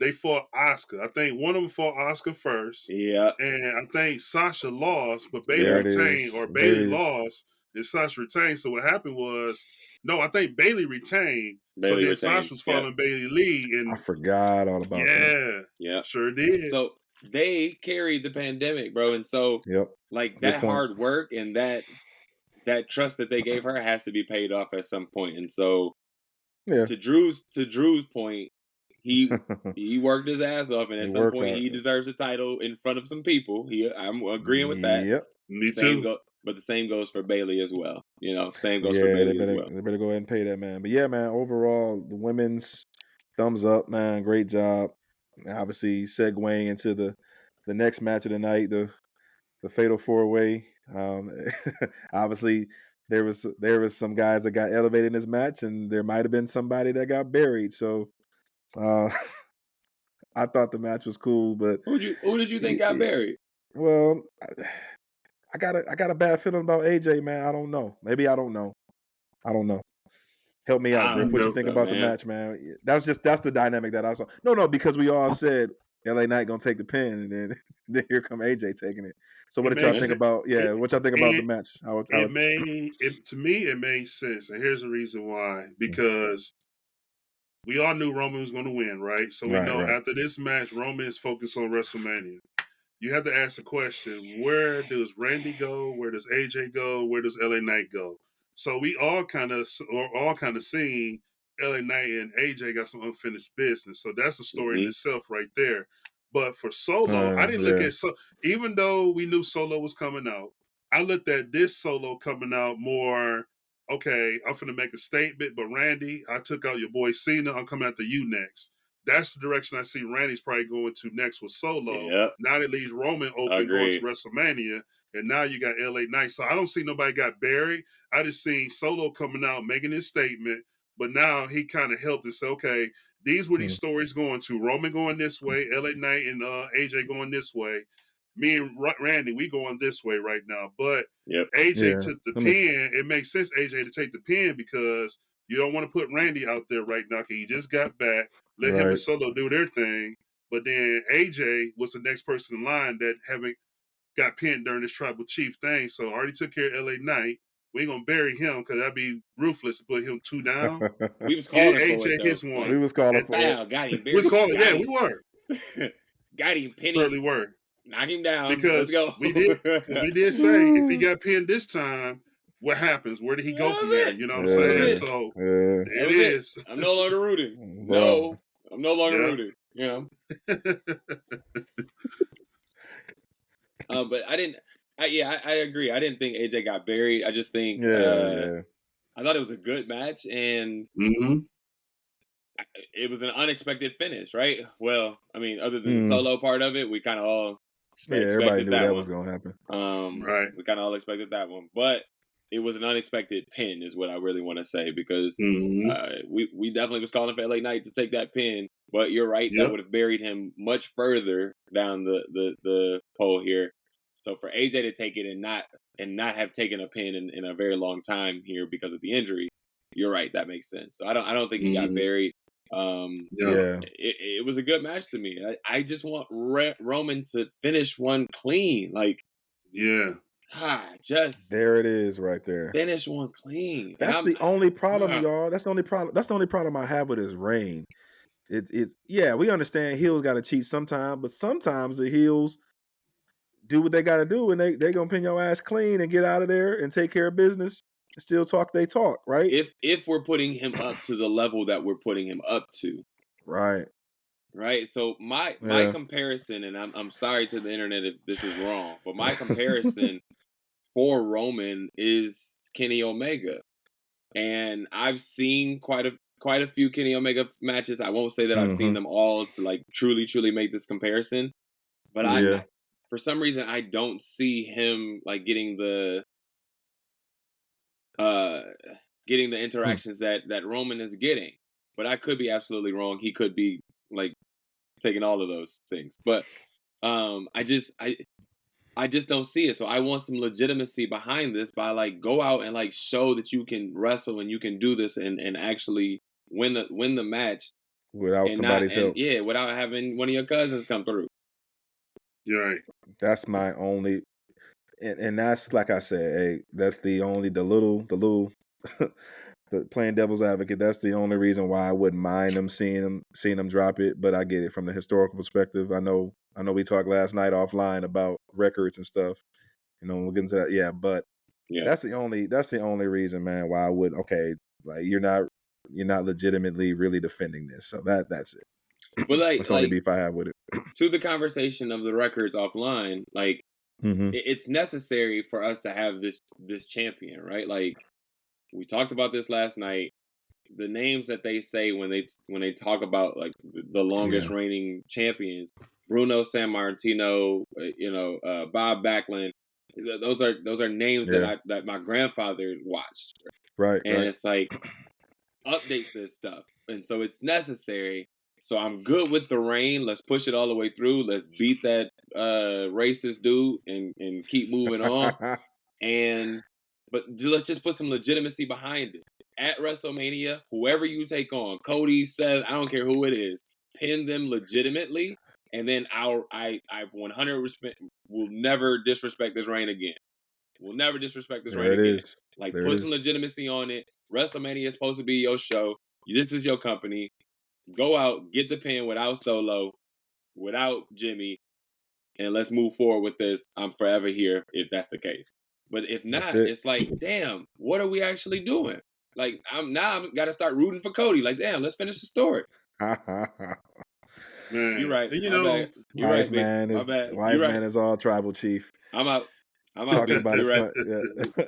They fought Asuka. I think one of them fought Asuka first. Yeah. And I think Sasha lost, but Bailey retained, or Bailey lost, and Sasha retained. So what happened was, no, I think Bailey retained. So then Sasha was following Bailey Lee. And I forgot all about that. Yeah. Sure did. So they carried the pandemic, bro. And so, like, that hard work and that trust that they gave her has to be paid off at some point. And so, to Drew's point, he worked his ass off, and at some point he deserves a title in front of some people. I'm agreeing with that. Yep, me too. But the same goes for Bailey as well. Same goes for Bailey as well. They better go ahead and pay that man. But yeah, man, overall, the women's thumbs up, man. Great job. Obviously, segueing into the next match of the night, the Fatal 4-Way. Obviously, there was some guys that got elevated in this match, and there might have been somebody that got buried. So. I thought the match was cool, but who did you think got buried? Well, I got a bad feeling about AJ, man. I don't know. Maybe I don't know. Help me out, Griff. What you think about the match, man? That's the dynamic that I saw. No, because we all said LA Knight gonna take the pin, and then here come AJ taking it. So what did y'all think about? Yeah, what y'all think about the match? To me, it made sense, and here's the reason why. Because we all knew Roman was going to win, right? So we know after this match, Roman is focused on WrestleMania. You have to ask the question, where does Randy go? Where does AJ go? Where does LA Knight go? So we all kind of seeing LA Knight and AJ got some unfinished business. So that's a story in itself right there. But for Solo, I didn't look at even though we knew Solo was coming out, I looked at this Solo coming out more. Okay, I'm finna make a statement, but Randy, I took out your boy Cena. I'm coming after you next. That's the direction I see Randy's probably going to next with Solo. Yep. Now that leaves Roman open going to WrestleMania, and now you got LA Knight. So I don't see nobody got buried. I just seen Solo coming out, making his statement, but now he kind of helped and said, okay, these were these stories going to. Roman going this way, LA Knight and AJ going this way. Me and Randy, we going this way right now. But AJ took the pin. It makes sense, AJ, to take the pin because you don't want to put Randy out there right now because he just got back. Let him and Solo do their thing. But then AJ was the next person in line that got pinned during this tribal chief thing. So already took care of LA Knight. We ain't going to bury him because that'd be ruthless to put him 2 down. We was calling AJ his one. We was calling for it. Got him buried. We was calling, we were. Got him pinned. Certainly were. Knock him down. Because we did say if he got pinned this time, what happens? Where did he go from there? You know what I'm saying? So there it is. I'm no longer rooting. No, I'm no longer rooting. You know. But I didn't. I agree. I didn't think AJ got buried. I just think I thought it was a good match, and it was an unexpected finish, right? Well, I mean, other than the Solo part of it, we kind of all everybody knew that was going to happen. Right. We kind of all expected that one, but it was an unexpected pin, is what I really want to say, because we definitely was calling for LA Knight to take that pin, but you're right, that would have buried him much further down the pole here. So for AJ to take it and not have taken a pin in a very long time here because of the injury, you're right, that makes sense. So I don't think he got buried. It was a good match to me. I just want Roman to finish one clean, just there it is right there. Finish one clean. That's the only problem, y'all. That's the only problem. That's the only problem I have with his reign. It's we understand heels got to cheat sometimes, but sometimes the heels do what they got to do, and they gonna pin your ass clean and get out of there and take care of business. Still talk they talk, right? If we're putting him up to the level that we're putting him up to, right. So my comparison, and I'm sorry to the internet if this is wrong, but my comparison for Roman is Kenny Omega. And I've seen quite a few Kenny Omega matches. I won't say that I've seen them all to like truly make this comparison, but I for some reason I don't see him like getting the interactions that Roman is getting. But I could be absolutely wrong. He could be like taking all of those things. But I just don't see it. So I want some legitimacy behind this by like go out and like show that you can wrestle and you can do this and actually win the match without somebody's help. Yeah, without having one of your cousins come through. You're right. That's my only, and that's like I said, hey, that's the little the playing devil's advocate. That's the only reason why I wouldn't mind them seeing them drop it. But I get it from the historical perspective. I know we talked last night offline about records and stuff. We'll get into that. Yeah, but that's the only reason, man, why I would. Okay, like you're not legitimately really defending this. So that's it. But that's the only beef I have with it. To the conversation of the records offline, like it's necessary for us to have this champion, right? Like we talked about this last night. The names that they say when they talk about like the longest reigning champions, Bruno Sammartino, Bob Backlund, those are names that my grandfather watched. Right. And it's like update this stuff. And so it's necessary. So I'm good with the reign. Let's push it all the way through. Let's beat that racist dude and keep moving on. But let's just put some legitimacy behind it. At WrestleMania, whoever you take on, Cody, Seth, I don't care who it is, pin them legitimately, and then I 100% will never disrespect this reign again. We'll never disrespect this reign again. Like put some legitimacy on it. WrestleMania is supposed to be your show. This is your company. Go out, get the pin without Solo, without Jimmy, and let's move forward with this. I'm forever here if that's the case. But if not, it's like, damn, what are we actually doing? Like, I'm got to start rooting for Cody. Like, damn, let's finish the story. Man, you're right. You're right, man. Man is all tribal chief. I'm out. Talking about his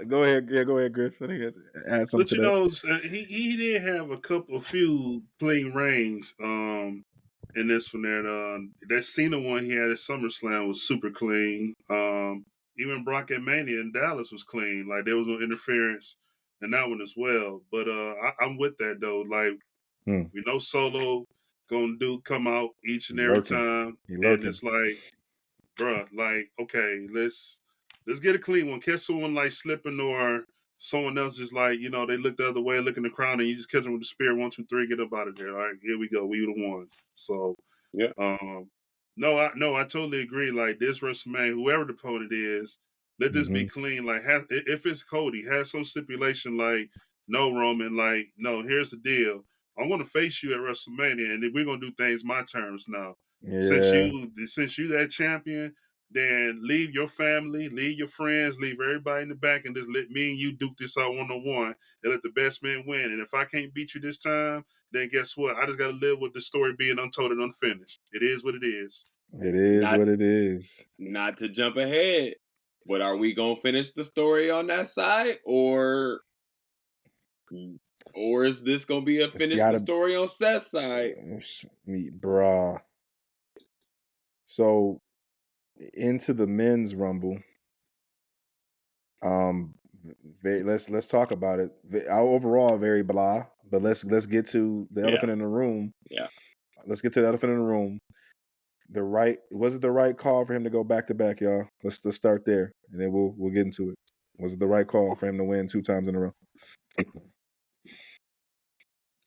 Go ahead. Yeah, go ahead, Griff. Add something to that. He did have a few clean reigns. In this one, that Cena one he had at SummerSlam was super clean. Even Brock at Mania in Dallas was clean. Like there was no interference in that one as well. But I'm with that though. Like we know Solo gonna come out each and every time, and it's like, bruh, like okay, let's get a clean one. Catch someone like slipping or someone else just like they look the other way, look in the crowd, and you just catch them with the spear. 1, 2, 3, get up out of there. All right, here we go. We the ones. So yeah. No, I totally agree. Like this WrestleMania, whoever the opponent is, let this be clean. Like if it's Cody, have some stipulation like no Roman, like no. Here's the deal. I'm going to face you at WrestleMania, and then we're going to do things my terms now. Yeah. Since you that champion, then leave your family, leave your friends, leave everybody in the back, and just let me and you duke this out 1-on-1 and let the best man win. And if I can't beat you this time, then guess what? I just got to live with the story being untold and unfinished. It is what it is. It is what it is. Not to jump ahead, but are we going to finish the story on that side, or is this going to be a finish the story on Seth's side? Bruh. So, into the men's rumble. Let's talk about it. Overall, very blah. But let's get to the elephant in the room. Yeah. Let's get to the elephant in the room. Was it the right call for him to go back to back, y'all? Let's start there, and then we'll get into it. Was it the right call for him to win 2 times in a row?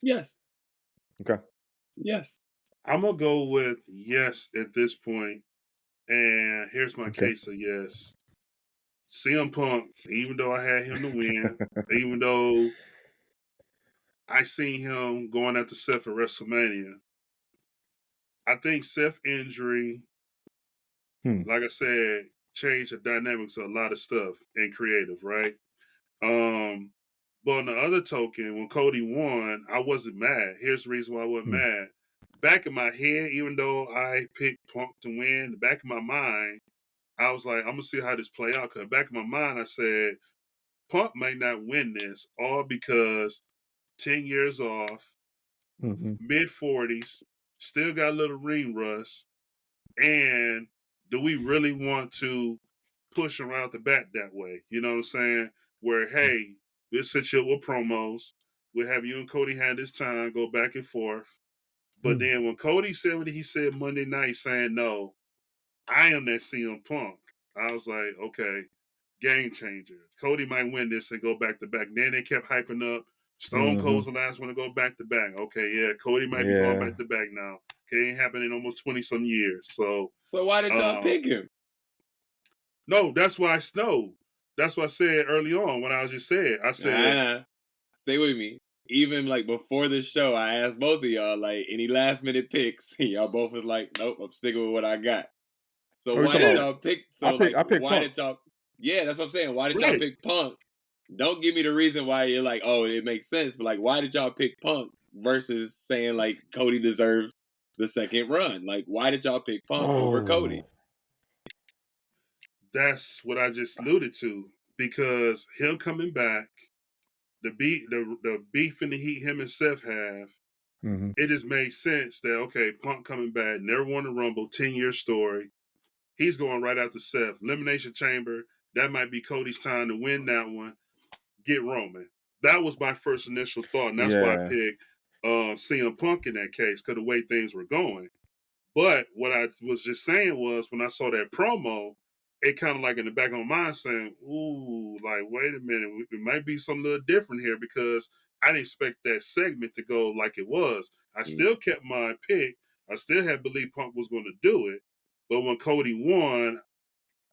Yes. Okay. Yes. I'm gonna go with yes at this point, and here's my case of yes. CM Punk, even though I had him to win, even though I seen him going after Seth at WrestleMania, I think Seth's injury, like I said, changed the dynamics of a lot of stuff and creative, right? But on the other token, when Cody won, I wasn't mad. Here's the reason why I wasn't mad. Back in my head, even though I picked Punk to win, the back of my mind, I was like, I'm going to see how this play out. Because back in my mind, I said, Punk might not win this, all because 10 years off, mid-40s, still got a little ring rust, and do we really want to push around the bat that way? You know what I'm saying? Where, hey, we'll set you up with promos. We'll have you and Cody have this time, go back and forth. But then when Cody said what he said Monday night, saying, no, I am that CM Punk, I was like, okay, game changer. Cody might win this and go back to back. Then they kept hyping up. Stone Cold's the last one to go back to back. Okay, yeah, Cody might be going back to back now. Okay, it ain't happened in almost 20-some years. So why did y'all pick him? No, that's why I snowed. That's what I said early on when I was just said. I said, nah. Stay with me. Even like before the show, I asked both of y'all like any last minute picks. Y'all both was like, nope, I'm sticking with what I got. So why did y'all pick? So why did y'all? Yeah, that's what I'm saying. Why did y'all pick Punk? Don't give me the reason why you're like, oh, it makes sense. But like, why did y'all pick Punk versus saying like Cody deserves the second run? Like, why did y'all pick Punk over Cody? That's what I just alluded to, because him coming back, the beef and the heat him and Seth have, it just made sense that, okay, Punk coming back, never won the Rumble, 10-year story. He's going right after Seth. Elimination Chamber, that might be Cody's time to win that one. Get Roman. That was my first initial thought, and that's why I picked CM Punk in that case, because the way things were going. But what I was just saying was, when I saw that promo, it kind of like in the back of my mind saying, ooh, like, wait a minute, it might be something a little different here, because I didn't expect that segment to go like it was. I still kept my pick. I still had believed Punk was going to do it. But when Cody won,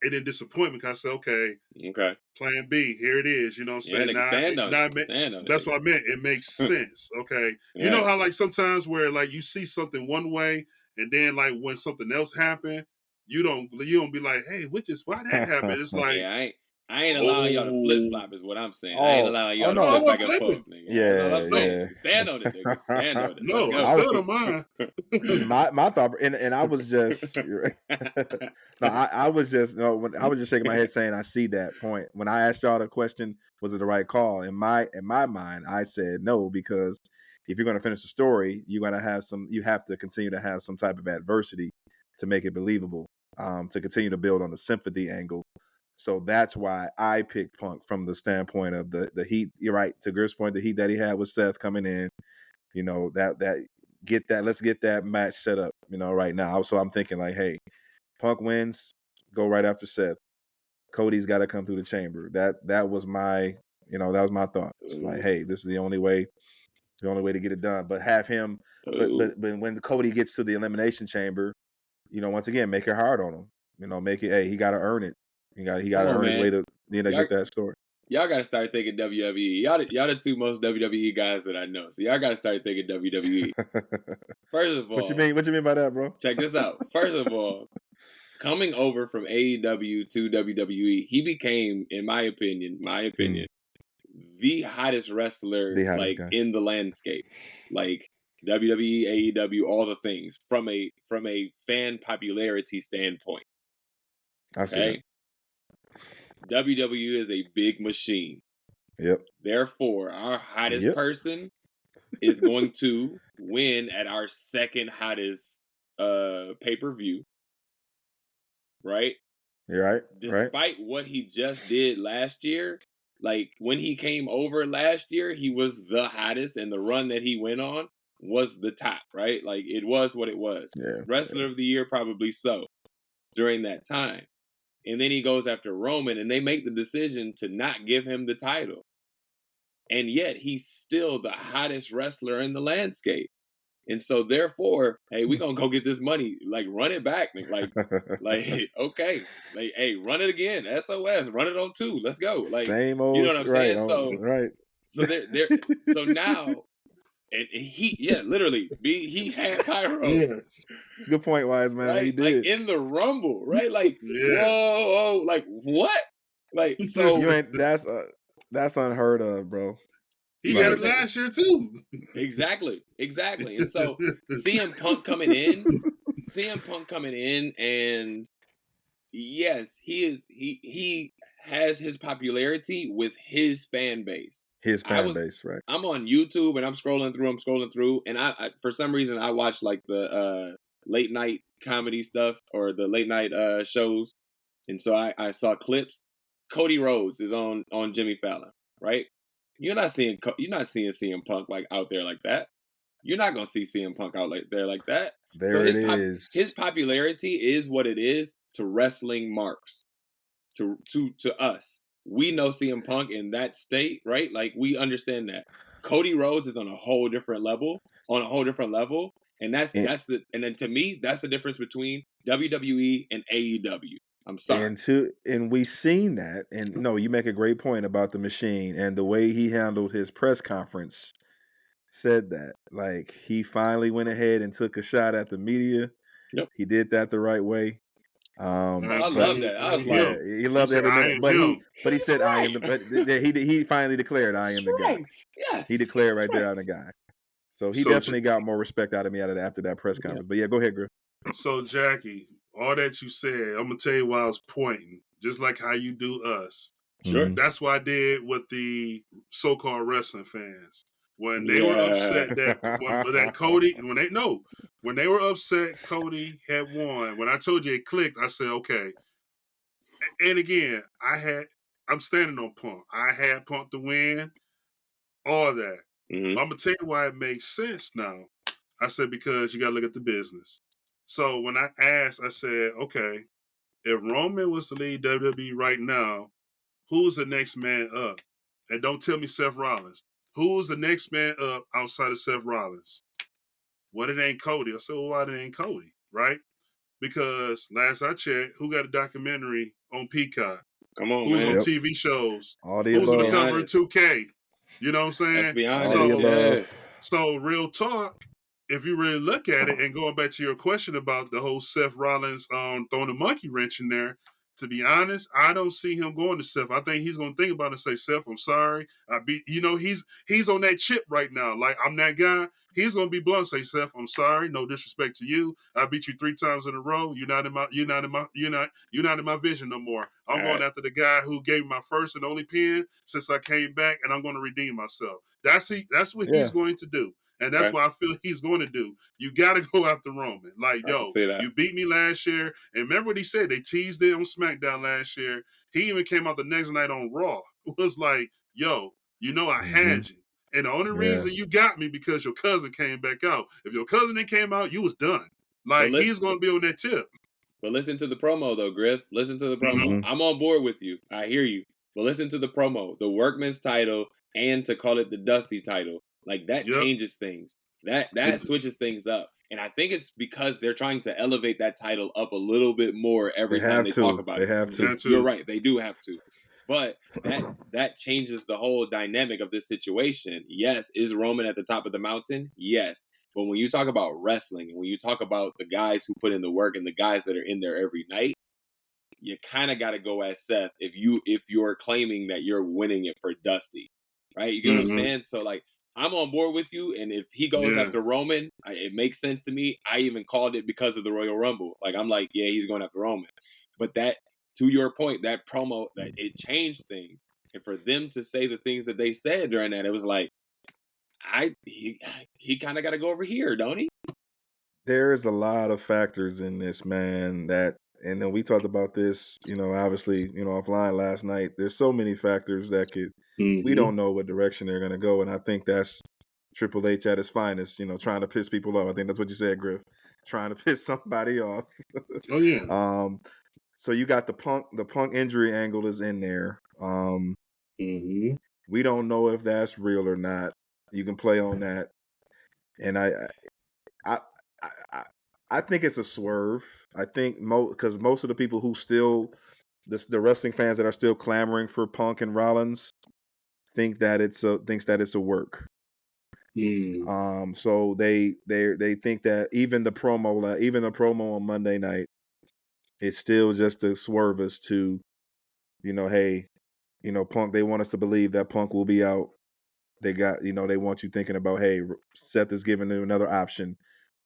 it didn't disappoint me, because I said, okay, plan B, here it is. You know what I'm saying? That's what I meant. It makes sense. Okay. You know how like sometimes where like you see something one way, and then like when something else happened, you don't be like, hey, why that happened? It's like, I ain't allowing y'all to flip flop is what I'm saying. I ain't allowing y'all to flip back and forth, nigga. Yeah, that's all I'm saying. Stand on it, nigga. Stand on it. No, I stood on mine. my thought, and I was just, I was just shaking my head saying I see that point. When I asked y'all the question, was it the right call? In my mind, I said no, because if you're going to finish the story, you have to continue to have some type of adversity to make it believable, to continue to build on the sympathy angle. So that's why I picked Punk, from the standpoint of the heat. You're right, to Griff's point, the heat that he had with Seth coming in. You know, let's get that match set up, right now. So I'm thinking like, hey, Punk wins, go right after Seth. Cody's got to come through the chamber. That was my thought. It's like, hey, this is the only way to get it done. But have him, but when Cody gets to the elimination chamber, once again, make it hard on him. Make it, hey, he got to earn it. He got to earn his way to get that story. Y'all got to start thinking WWE. Y'all the two most WWE guys that I know. So y'all got to start thinking WWE. First of all, what you mean by that, bro? Check this out. First of all, coming over from AEW to WWE, he became, in my opinion, the hottest wrestler guy in the landscape. Like WWE, AEW, all the things from a fan popularity standpoint. I see that. WWE is a big machine. Yep. Therefore, our hottest person is going to win at our second hottest pay-per-view. Right? You're right. Despite what he just did last year, like when he came over last year, he was the hottest, and the run that he went on was the top, right? Like it was what it was. Wrestler of the Year, probably so, during that time. And then he goes after Roman, and they make the decision to not give him the title. And yet he's still the hottest wrestler in the landscape. And so therefore, hey, we're going to go get this money. Like, run it back. Like, okay. Like, hey, run it again. SOS. Run it on 2. Let's go. Like, same old, you know what I'm saying? Right. So now, and he, literally, he had Pyro. Yeah. Good point, Wise Man. Right? He did. Like, in the Rumble, right? Like, whoa, like, what? Like, so. That's unheard of, bro. He had it last year, too. Exactly. And so, CM Punk coming in, and yes, he has his popularity with his fan base. His fan base, right? I'm on YouTube and I'm scrolling through, and I for some reason I watch like the late night comedy stuff or the late night shows, and so I saw clips. Cody Rhodes is on Jimmy Fallon, right? You're not seeing CM Punk like out there like that. You're not gonna see CM Punk out there like that. There it is. His popularity is what it is to wrestling marks. To us, we know CM Punk in that state, right? Like we understand that. Cody Rhodes is on a whole different level, and then to me, that's the difference between WWE and AEW. I'm sorry. And we seen that. And no, you make a great point about the Machine and the way he handled his press conference. Said that, like, he finally went ahead and took a shot at the media. Yep. He did that the right way. I love that. I was like, he loved every minute. But he said, "I am the." But he finally declared, "I am the guy." Yes, he declared right there, "I'm the guy." So he definitely got more respect out of me after that press conference. But yeah, go ahead, Griff. So Jackie, all that you said, I'm gonna tell you why I was pointing, just like how you do us. Sure. That's what I did with the so-called wrestling fans. When they were upset that Cody, when they were upset Cody had won, when I told you it clicked, I said, okay. And again, I'm standing on Punk. I had Punk to win, all that. Mm-hmm. I'm going to tell you why it makes sense now. I said, because you got to look at the business. So when I asked, I said, okay, if Roman was to lead WWE right now, who's the next man up? And don't tell me Seth Rollins. Who's the next man up outside of Seth Rollins? Well, it ain't Cody. I said, well, why it ain't Cody, right? Because last I checked, who got a documentary on Peacock? Come on, Who's man. on TV shows? Who's on the cover of 2K? You know what I'm saying? Let's be honest. So real talk, if you really look at it and going back to your question about the whole Seth Rollins throwing a monkey wrench in there, to be honest, I don't see him going to Seth. I think he's going to think about it and say, Seth, I'm sorry. He's on that chip right now. Like, I'm that guy. He's going to be blunt, say, Seth, I'm sorry. No disrespect to you. I beat you 3 times in a row. You're not in my vision no more. I'm going after the guy who gave me my first and only pin since I came back, and I'm going to redeem myself. That's what he's going to do. And that's what I feel he's going to do. You got to go after Roman. Like, you beat me last year. And remember what he said? They teased it on SmackDown last year. He even came out the next night on Raw. It was like, I had you. And the only reason you got me because your cousin came back out. If your cousin didn't came out, you was done. Like, he's going to be on that tip. But listen to the promo, though, Griff. Listen to the promo. Mm-hmm. I'm on board with you. I hear you. But listen to the promo. The Workman's title and to call it the Dusty title. Like, that changes things. That switches things up. And I think it's because they're trying to elevate that title up a little bit more every time they talk about it. They have to. You're right. They do have to. But that changes the whole dynamic of this situation. Yes, is Roman at the top of the mountain? Yes. But when you talk about wrestling and when you talk about the guys who put in the work and the guys that are in there every night, you kind of got to go as Seth if you're claiming that you're winning it for Dusty. Right? You get what I'm saying? So, like, I'm on board with you, and if he goes after Roman, it makes sense to me. I even called it because of the Royal Rumble. Like, I'm like, yeah, he's going after Roman. But that, to your point, that promo, that it changed things. And for them to say the things that they said during that, it was like, he kind of got to go over here, don't he? There's a lot of factors in this, man, and then we talked about this, obviously, offline last night. There's so many factors that we don't know what direction they're going to go. And I think that's Triple H at his finest, trying to piss people off. I think that's what you said, Griff, trying to piss somebody off. Oh, yeah. So you got the Punk injury angle is in there. We don't know if that's real or not. You can play on that. And I think it's a swerve. I think because most of the people who still the wrestling fans that are still clamoring for Punk and Rollins thinks that it's a work. So they think that even the promo on Monday night is still just to swerve us to, hey, Punk. They want us to believe that Punk will be out. They got, they want you thinking about, hey, Seth is giving them another option,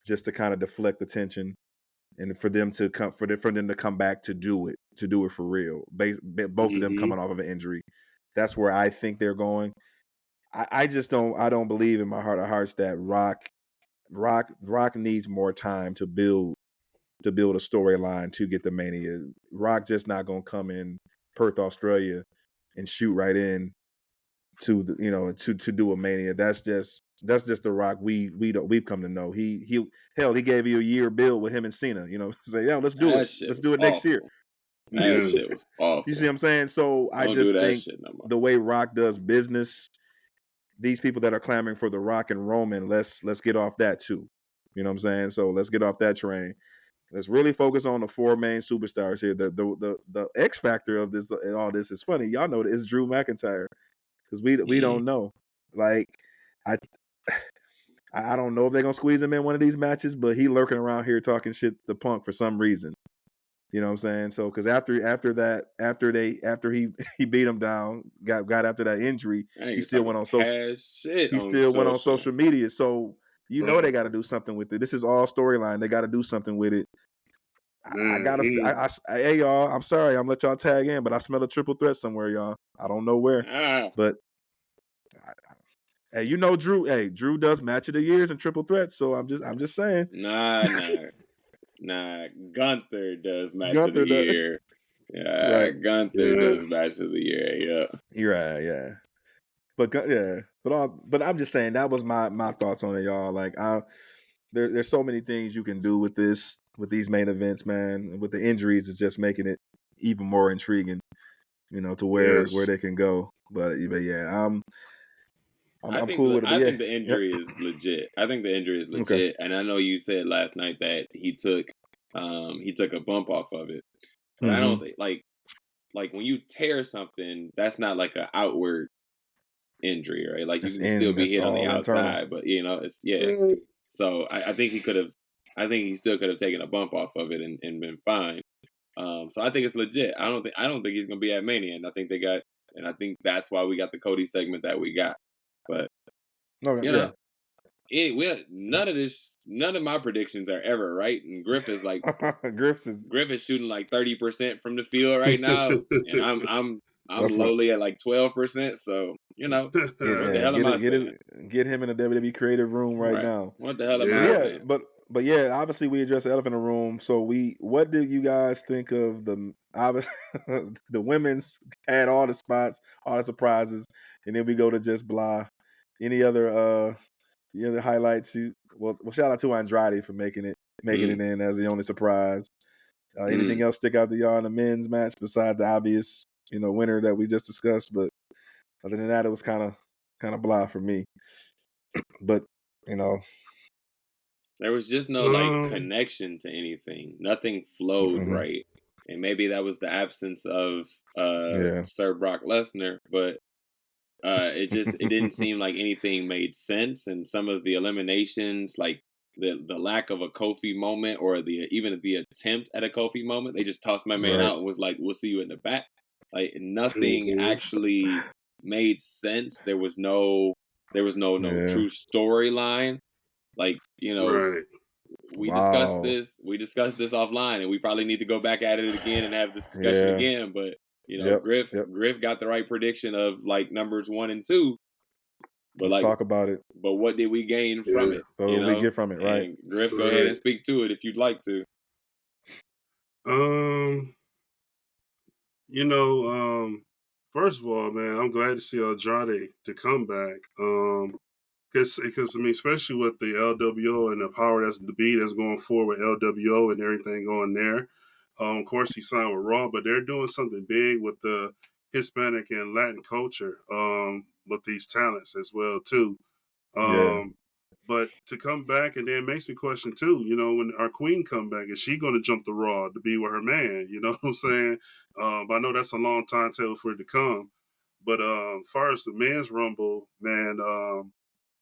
just to kind of deflect attention, and for them to come back to do it, to do it for real. Both of them coming off of an injury. That's where I think they're going. I just don't believe in my heart of hearts that Rock needs more time to build a storyline to get the Mania. Rock just not gonna come in Perth, Australia, and shoot right in to to do a Mania. That's just the Rock we've come to know. He gave you a year build with him and Cena. Say let's do it. Let's do it next year. That shit was awful. You see what I'm saying? So I just think the way Rock does business, these people that are clamoring for the Rock and Roman, let's get off that too. You know what I'm saying? So let's get off that train. Let's really focus on the four main superstars here. The X factor of this all this is funny. Y'all know it's Drew McIntyre because we don't know. Like I don't know if they're gonna squeeze him in one of these matches, but he lurking around here talking shit to Punk for some reason. You know what I'm saying? So because after he beat him down, got after that injury, he still went on social. Went on social media. So they got to do something with it. This is all storyline. They got to do something with it. Hey y'all, I'm sorry, I'm let y'all tag in, but I smell a triple threat somewhere, y'all. I don't know where, but hey, Drew. Hey, Drew does match of the years and triple threats. So I'm just saying. Nah, Gunther does match of the year. Yeah, right. Gunther does match of the year. Yeah, you're right. Yeah, but I'm just saying that was my thoughts on it, y'all. Like there's so many things you can do with these main events, man. And with the injuries, it's just making it even more intriguing, to where they can go. But yeah, I'm cool with it. I think the injury is legit. I think the injury is legit. Okay. And I know you said last night that he took a bump off of it. But I don't think like when you tear something, that's not like an outward injury, right? Like you can still be hit on the outside, internal. But it's So I think he still could have taken a bump off of it and been fine. So I think it's legit. I don't think he's gonna be at Mania, and I think that's why we got the Cody segment that we got. But none of my predictions are ever right. And Griff is like Griff is shooting like 30% from the field right now, and I'm lowly at like 12%. So what the hell am I saying? Get him in the WWE creative room right now. What the hell am I saying? But yeah, obviously we addressed the elephant in the room. So what do you guys think of the women's had all the spots, all the surprises, and then we go to just blah. Any other highlights? Well, shout out to Andrade for making it in as the only surprise. Anything else stick out to y'all in the men's match besides the obvious, winner that we just discussed? But other than that, it was kind of blah for me. But there was just no connection to anything. Nothing flowed right, and maybe that was the absence of Sir Brock Lesnar. But it didn't seem like anything made sense, and some of the eliminations, like the lack of a Kofi moment or even the attempt at a Kofi moment, they just tossed my man out and was like, "We'll see you in the back." Like nothing actually made sense. There was no true storyline. Like we discussed this offline, and we probably need to go back at it again and have this discussion again. But Griff got the right prediction of like numbers 1 and 2. But let's talk about it. But what did we gain from it? What did we get from it? Right, and Griff, go ahead and speak to it if you'd like to. First of all, man, I'm glad to see Andrade to come back. Because I mean, especially with the LWO and the power that's going forward with LWO and everything going there. Of course, he signed with Raw, but they're doing something big with the Hispanic and Latin culture with these talents as well too. But to come back, and then makes me question too, when our queen come back, is she going to jump the Raw to be with her man? You know what I'm saying? But I know that's a long time tale for it to come. But as far as the men's Rumble, man,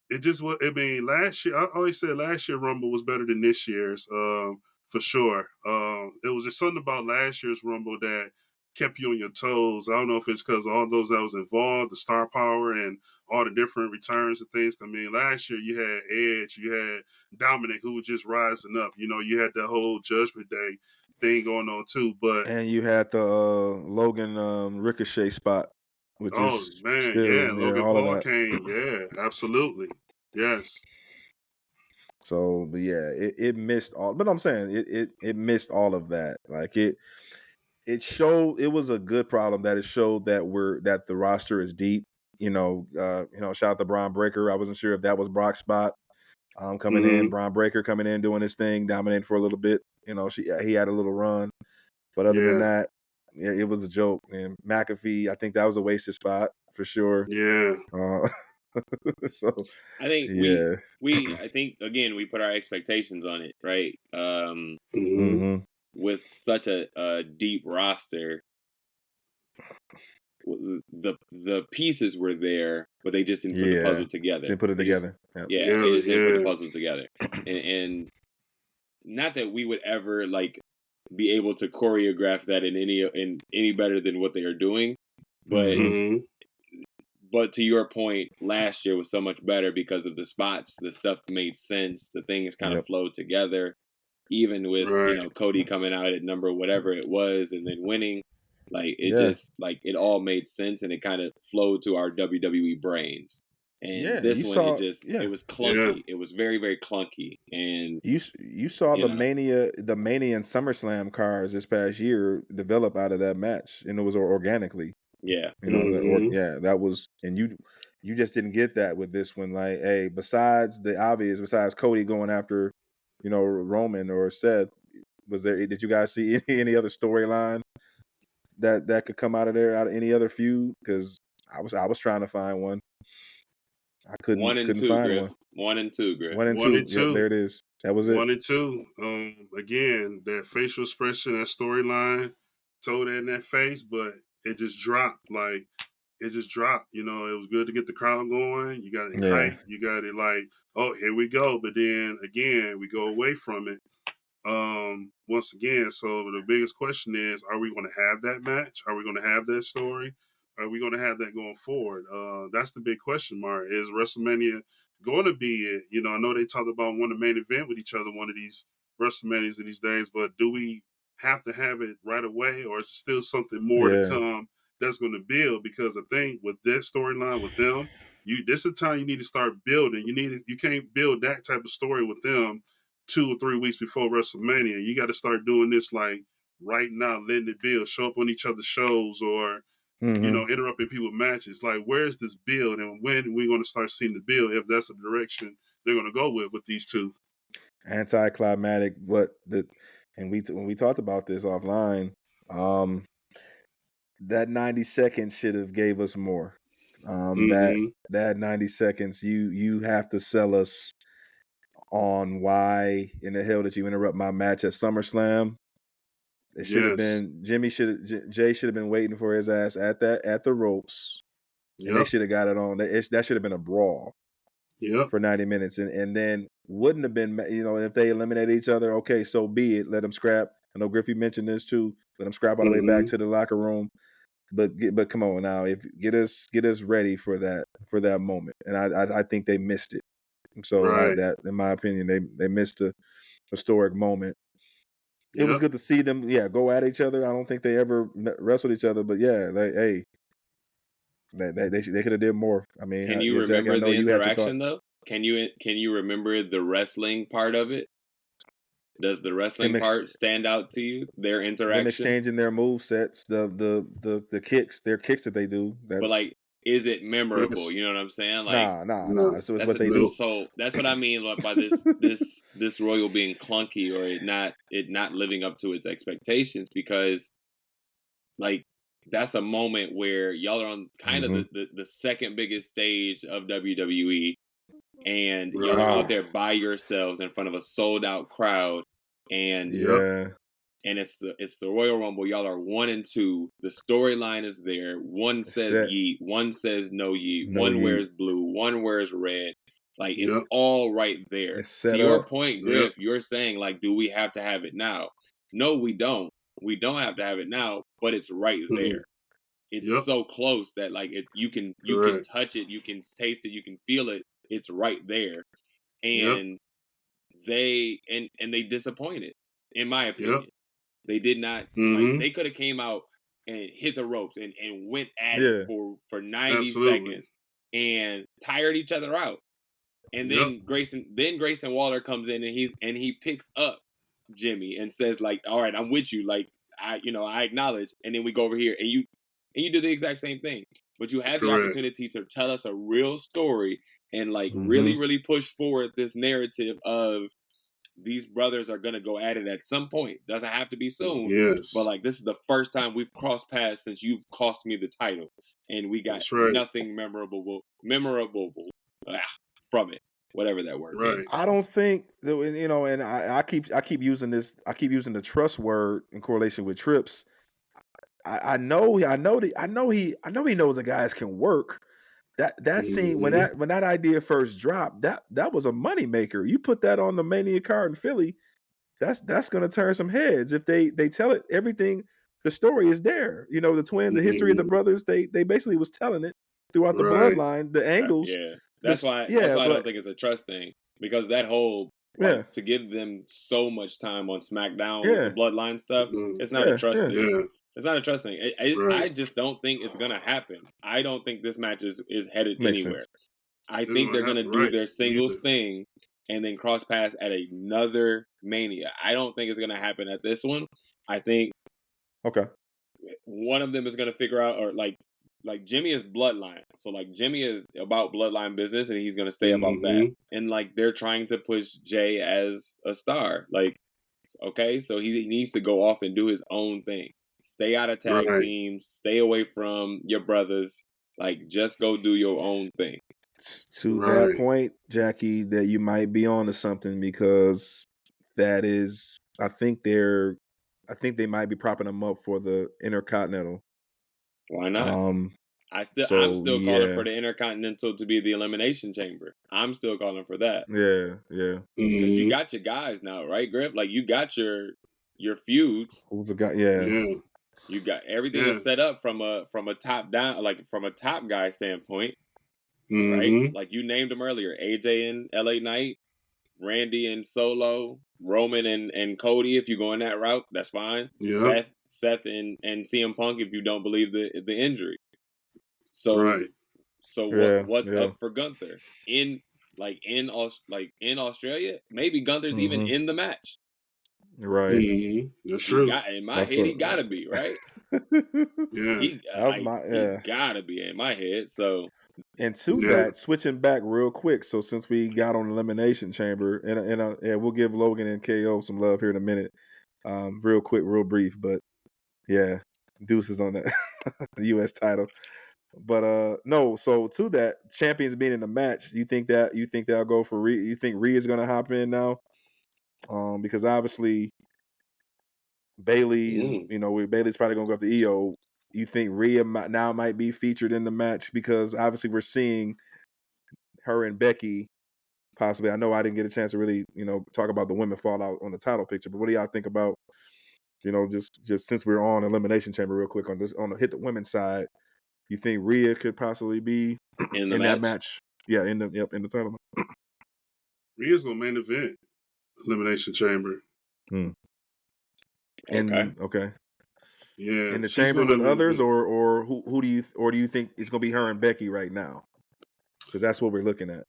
it just was. I mean, last year, I always said last year Rumble was better than this year's, for sure. It was just something about last year's Rumble that kept you on your toes. I don't know if it's because all those that was involved, the star power and all the different returns and things. I mean, last year you had Edge, you had Dominic, who was just rising up. You had that whole Judgment Day thing going on too. But And you had the Logan Ricochet spot, which oh is man, yeah, still Logan all of Paul that. came. Yeah, absolutely. Yes. So, but yeah, it missed all. But I'm saying it missed all of that. Like it showed it was a good problem that it showed that the roster is deep. Shout out to Braun Breaker. I wasn't sure if that was Brock's spot. Coming in, Braun Breaker coming in, doing his thing, dominating for a little bit. He had a little run, but other than Yeah. that, yeah, it was a joke. And McAfee, I think that was a wasted spot for sure. Yeah. So I think yeah, I think again we put our expectations on it, right? With such a deep roster, the pieces were there, but they just didn't put the puzzle together. They put it together. They just didn't put the puzzles together. And not that we would ever like be able to choreograph that in any better than what they are doing, but but to your point, last year was so much better because of the spots. The stuff made sense. The things kind of flowed together. Even with Cody coming out at number whatever it was and then winning, like it just like it all made sense and it kind of flowed to our WWE brains. And this one, it was clunky. It was very, very clunky. And you saw the Mania and SummerSlam cards this past year develop out of that match, and it was organically. Yeah, that was, and you just didn't get that with this one. Like, hey, besides Cody going after, Roman or Seth, did you guys see any other storyline that could come out of there, out of any other feud? Because I was trying to find one. I couldn't find Griff. one. 1 and 2, Griff. 1 and 2. Yep, there it is. That was it. 1 and 2. Again, that facial expression, that storyline, told that in that face, but it just dropped. Like it just dropped. It was good to get the crowd going. You got it hype. You got it like, oh, here we go. But then again, we go away from it. Once again, so the biggest question is, are we going to have that match? Are we going to have that story? Are we going to have that going forward? That's the big question mark. Is WrestleMania going to be it? I know they talked about one of the main event with each other one of these WrestleManias in these days, but do we have to have it right away, or is there still something more to come that's going to build? Because I think with that storyline with them, this is the time you need to start building. You can't build that type of story with them 2 or 3 weeks before WrestleMania. You got to start doing this like right now, letting it build, show up on each other's shows, or interrupting people's matches. Like, where's this build, and when are we going to start seeing the build? If that's the direction they're going to go with these two. Anticlimactic, but when we talked about this offline, that 90 seconds should have gave us more. That 90 seconds, you have to sell us on why in the hell did you interrupt my match at SummerSlam. It should have been Jay should have been waiting for his ass at the ropes, and they should have got it on. That should have been a brawl. For 90 minutes, and then wouldn't have been, if they eliminate each other, okay, so be it. Let them scrap. I know Griffey mentioned this too. Let them scrap all the way back to the locker room. But come on now, get us ready for that moment, and I think they missed it. So that, in my opinion, they missed a historic moment. It was good to see them, go at each other. I don't think they ever wrestled each other, but they could have did more. I mean, can you remember Jack, the interaction though? Can you remember the wrestling part of it? Does the wrestling part stand out to you? Their interaction, them exchanging their move sets, the kicks, their kicks that they do. But like, is it memorable? You know what I'm saying? Like, nah. So it's what they do. So that's what I mean by this Royal being clunky or it not living up to its expectations, because like that's a moment where y'all are on kind of the second biggest stage of WWE, and y'all are out there by yourselves in front of a sold out crowd, and and it's the Royal Rumble. Y'all are 1 and 2. The storyline is there. One says yeet, one says no yeet, one wears blue, one wears red. Like it's all right there. To your point, Griff, you're saying like, do we have to have it now? No, we don't. We don't have to have it now, but it's right there. It's so close that like you can touch it, you can taste it, you can feel it. It's right there, and they disappointed, in my opinion. They did not like they could have came out and hit the ropes and went at it for 90 seconds and tired each other out. And then Grayson Waller comes in and he picks up Jimmy and says like, all right, I'm with you. Like I acknowledge. And then we go over here and you do the exact same thing. But you have the opportunity to tell us a real story and like really, really push forward this narrative of these brothers are gonna go at it at some point. Doesn't have to be soon. Yes. But like this is the first time we've crossed paths since you've cost me the title. And we got nothing memorable from it. Whatever that word is. I don't think that, and I keep using this. I keep using the trust word in correlation with Trips. I know he knows the guys can work. That scene when that idea first dropped, that was a moneymaker. You put that on the Mania card in Philly, that's gonna turn some heads. If they tell it, everything, the story is there. The twins, the history of the brothers, they basically was telling it throughout the bloodline, the angles. That's why I don't think it's a trust thing. Because that whole to give them so much time on SmackDown with the bloodline stuff, it's not a trust thing. It's not a trust thing. I just don't think it's gonna happen. I don't think this match is headed anywhere. I think they're gonna do their singles thing and then cross paths at another Mania. I don't think it's gonna happen at this one. I think one of them is gonna figure out, or like Jimmy is bloodline, so like Jimmy is about bloodline business and he's gonna stay about that. And like they're trying to push Jay as a star. Like, okay, so he needs to go off and do his own thing. Stay out of tag teams. Stay away from your brothers. Like, just go do your own thing. To that point, Jackie, that you might be on to something, because that is, I think they might be propping them up for the Intercontinental. Why not? I'm still calling for the Intercontinental to be the Elimination Chamber. I'm still calling for that. Yeah. Because you got your guys now, right, Griff? Like, you got your feuds. Who's the guy? Yeah. You got everything is set up from a top down, like from a top guy standpoint, right? Like you named them earlier: AJ and LA Knight, Randy and Solo, Roman and Cody. If you go in that route, that's fine. Seth and CM Punk. If you don't believe the injury, so what's up for Gunther in Australia? Maybe Gunther's even in the match. Right. That's true. In my head, he gotta be, right? He gotta be in my head. So, and that, switching back real quick. So since we got on Elimination Chamber, and we'll give Logan and KO some love here in a minute, real quick, real brief, but deuces on that the U.S. title. But no, so to that, champions being in the match, you think they'll go for Rhea? You think Rhea is gonna hop in now? Because obviously Bayley's, Bayley's probably gonna go after EO. You think Rhea might be featured in the match, because obviously we're seeing her and Becky possibly. I know I didn't get a chance to really, talk about the women fallout on the title picture, but what do y'all think about, just since we're on Elimination Chamber real quick on the hit the women's side, you think Rhea could possibly be in that match? Yeah, in the title. Rhea's gonna main event Elimination Chamber. Okay. Yeah. In the chamber with others, or who do you think it's gonna be her and Becky right now? Because that's what we're looking at.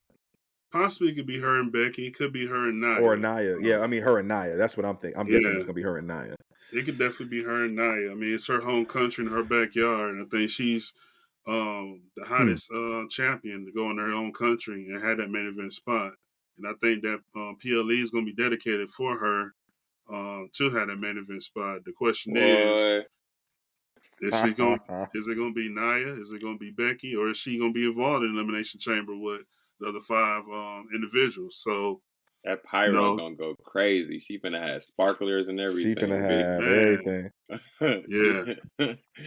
Possibly it could be her and Becky. It could be her and Nia. Or Nia. Yeah, I mean her and Nia. That's what I'm thinking. I'm guessing it's gonna be her and Nia. It could definitely be her and Nia. I mean, it's her home country and her backyard, and I think she's the hottest champion to go in her own country and have that main event spot. And I think that PLE is going to be dedicated for her to have that main event spot. The question is it going to be Nia? Is it going to be Becky? Or is she going to be involved in the Elimination Chamber with the other 5 individuals? So that pyro gonna go crazy. She finna have sparklers and everything. She finna have everything.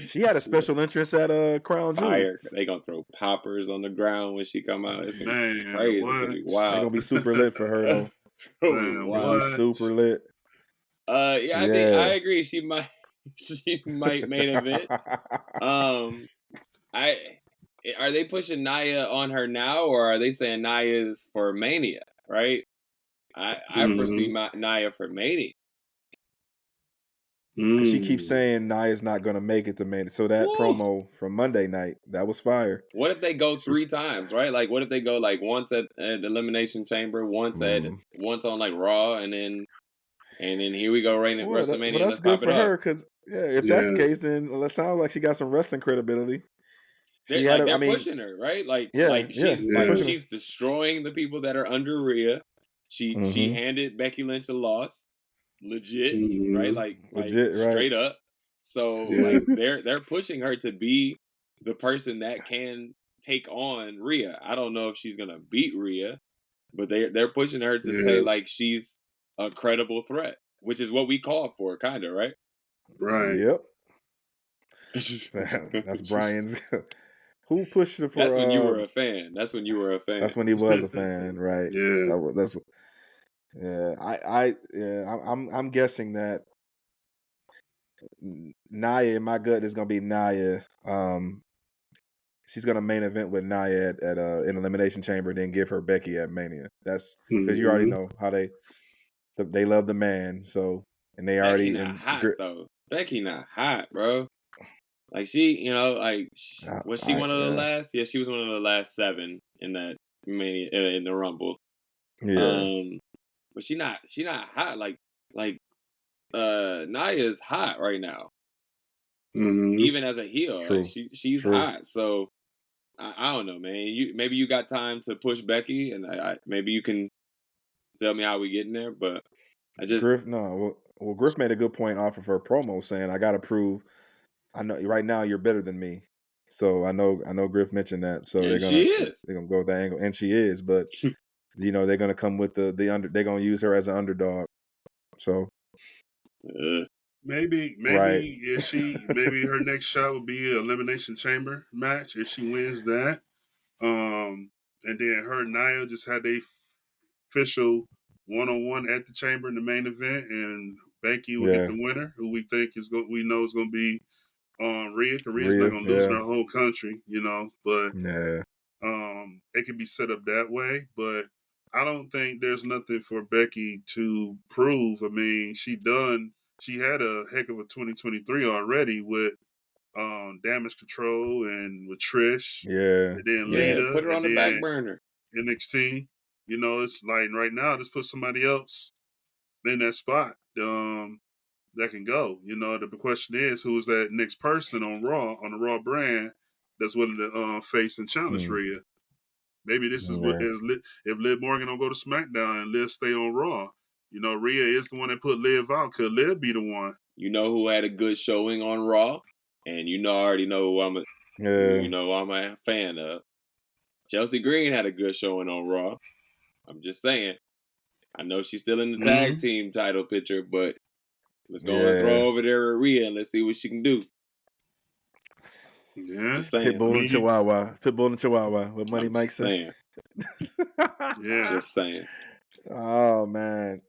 She had a special interest at Crown Jewel. They gonna throw poppers on the ground when she come out. It's gonna be crazy. It's gonna be wild. It's gonna be super lit for her though. Super lit. I think I agree. She might main event. Are they pushing Nia on her now, or are they saying Nia's for Mania? Right. I foresee Nia for Mania. Because she keeps Mm. saying Nia's not going to make it to Mania. So that Woo. promo from Monday night, that was fire. What if they go 3 times, right? Like, what if they go like once at Elimination Chamber, once on like Raw, and then here we go right at WrestleMania. Well, that's Let's good pop it for up. her because if that's the case, then it sounds like she got some wrestling credibility. They're pushing her, right? Like she's destroying the people that are under Rhea. She handed Becky Lynch a loss, legit, right? Like straight up. So like they're pushing her to be the person that can take on Rhea. I don't know if she's gonna beat Rhea, but they're pushing her to say like she's a credible threat, which is what we call for, kind of, right? Right. Yep. That's Brian's. Who pushed her for? That's when you were a fan. That's when you were a fan. That's when he was a fan, right? I'm guessing that Nia, in my gut, is gonna be Nia. She's gonna main event with Nia at an Elimination Chamber, then give her Becky at Mania. That's because you already know how they love the man. So and they Becky not hot though. Becky not hot, bro. Like she, was she one of the last? Yeah, she was one of the last 7 in that Mania in the Rumble. Yeah. But she not hot like Nia is hot right now. Even as a heel, like she's hot. So I don't know, man. Maybe you got time to push Becky, and maybe you can tell me how we get in there. But I just Griff. No, well, Griff made a good point off of her promo saying, "I got to prove. I know right now you're better than me." So I know Griff mentioned that. So they're gonna go with that angle, and she is. But they're gonna come with the under. They're gonna use her as an underdog. So maybe if maybe her next shot would be an Elimination Chamber match if she wins that. And then her and Nia just had a official 1-on-1 at the Chamber in the main event, and Becky will get the winner, who we think we know is going to be Rhea. Because Rhea's not going to lose in her whole country, But it can be set up that way. But I don't think there's nothing for Becky to prove. I mean, she had a heck of a 2023 already with Damage Control and with Trish. And then Lita. Put her on the back burner. NXT. It's like right now, just put somebody else in that spot that can go. The question is, who is that next person on Raw, on the Raw brand, that's willing to face and challenge Rhea? Maybe this is what if Liv Morgan don't go to SmackDown and Liv stay on Raw. Rhea is the one that put Liv out. Could Liv be the one? You know who had a good showing on Raw, and I already know who I'm a fan of. Chelsea Green had a good showing on Raw. I'm just saying. I know she's still in the tag team title picture, but let's go and throw over there at Rhea and let's see what she can do. Yeah. Just saying. Pitbull and Chihuahua. What Money Mike said. Just saying. Oh, man.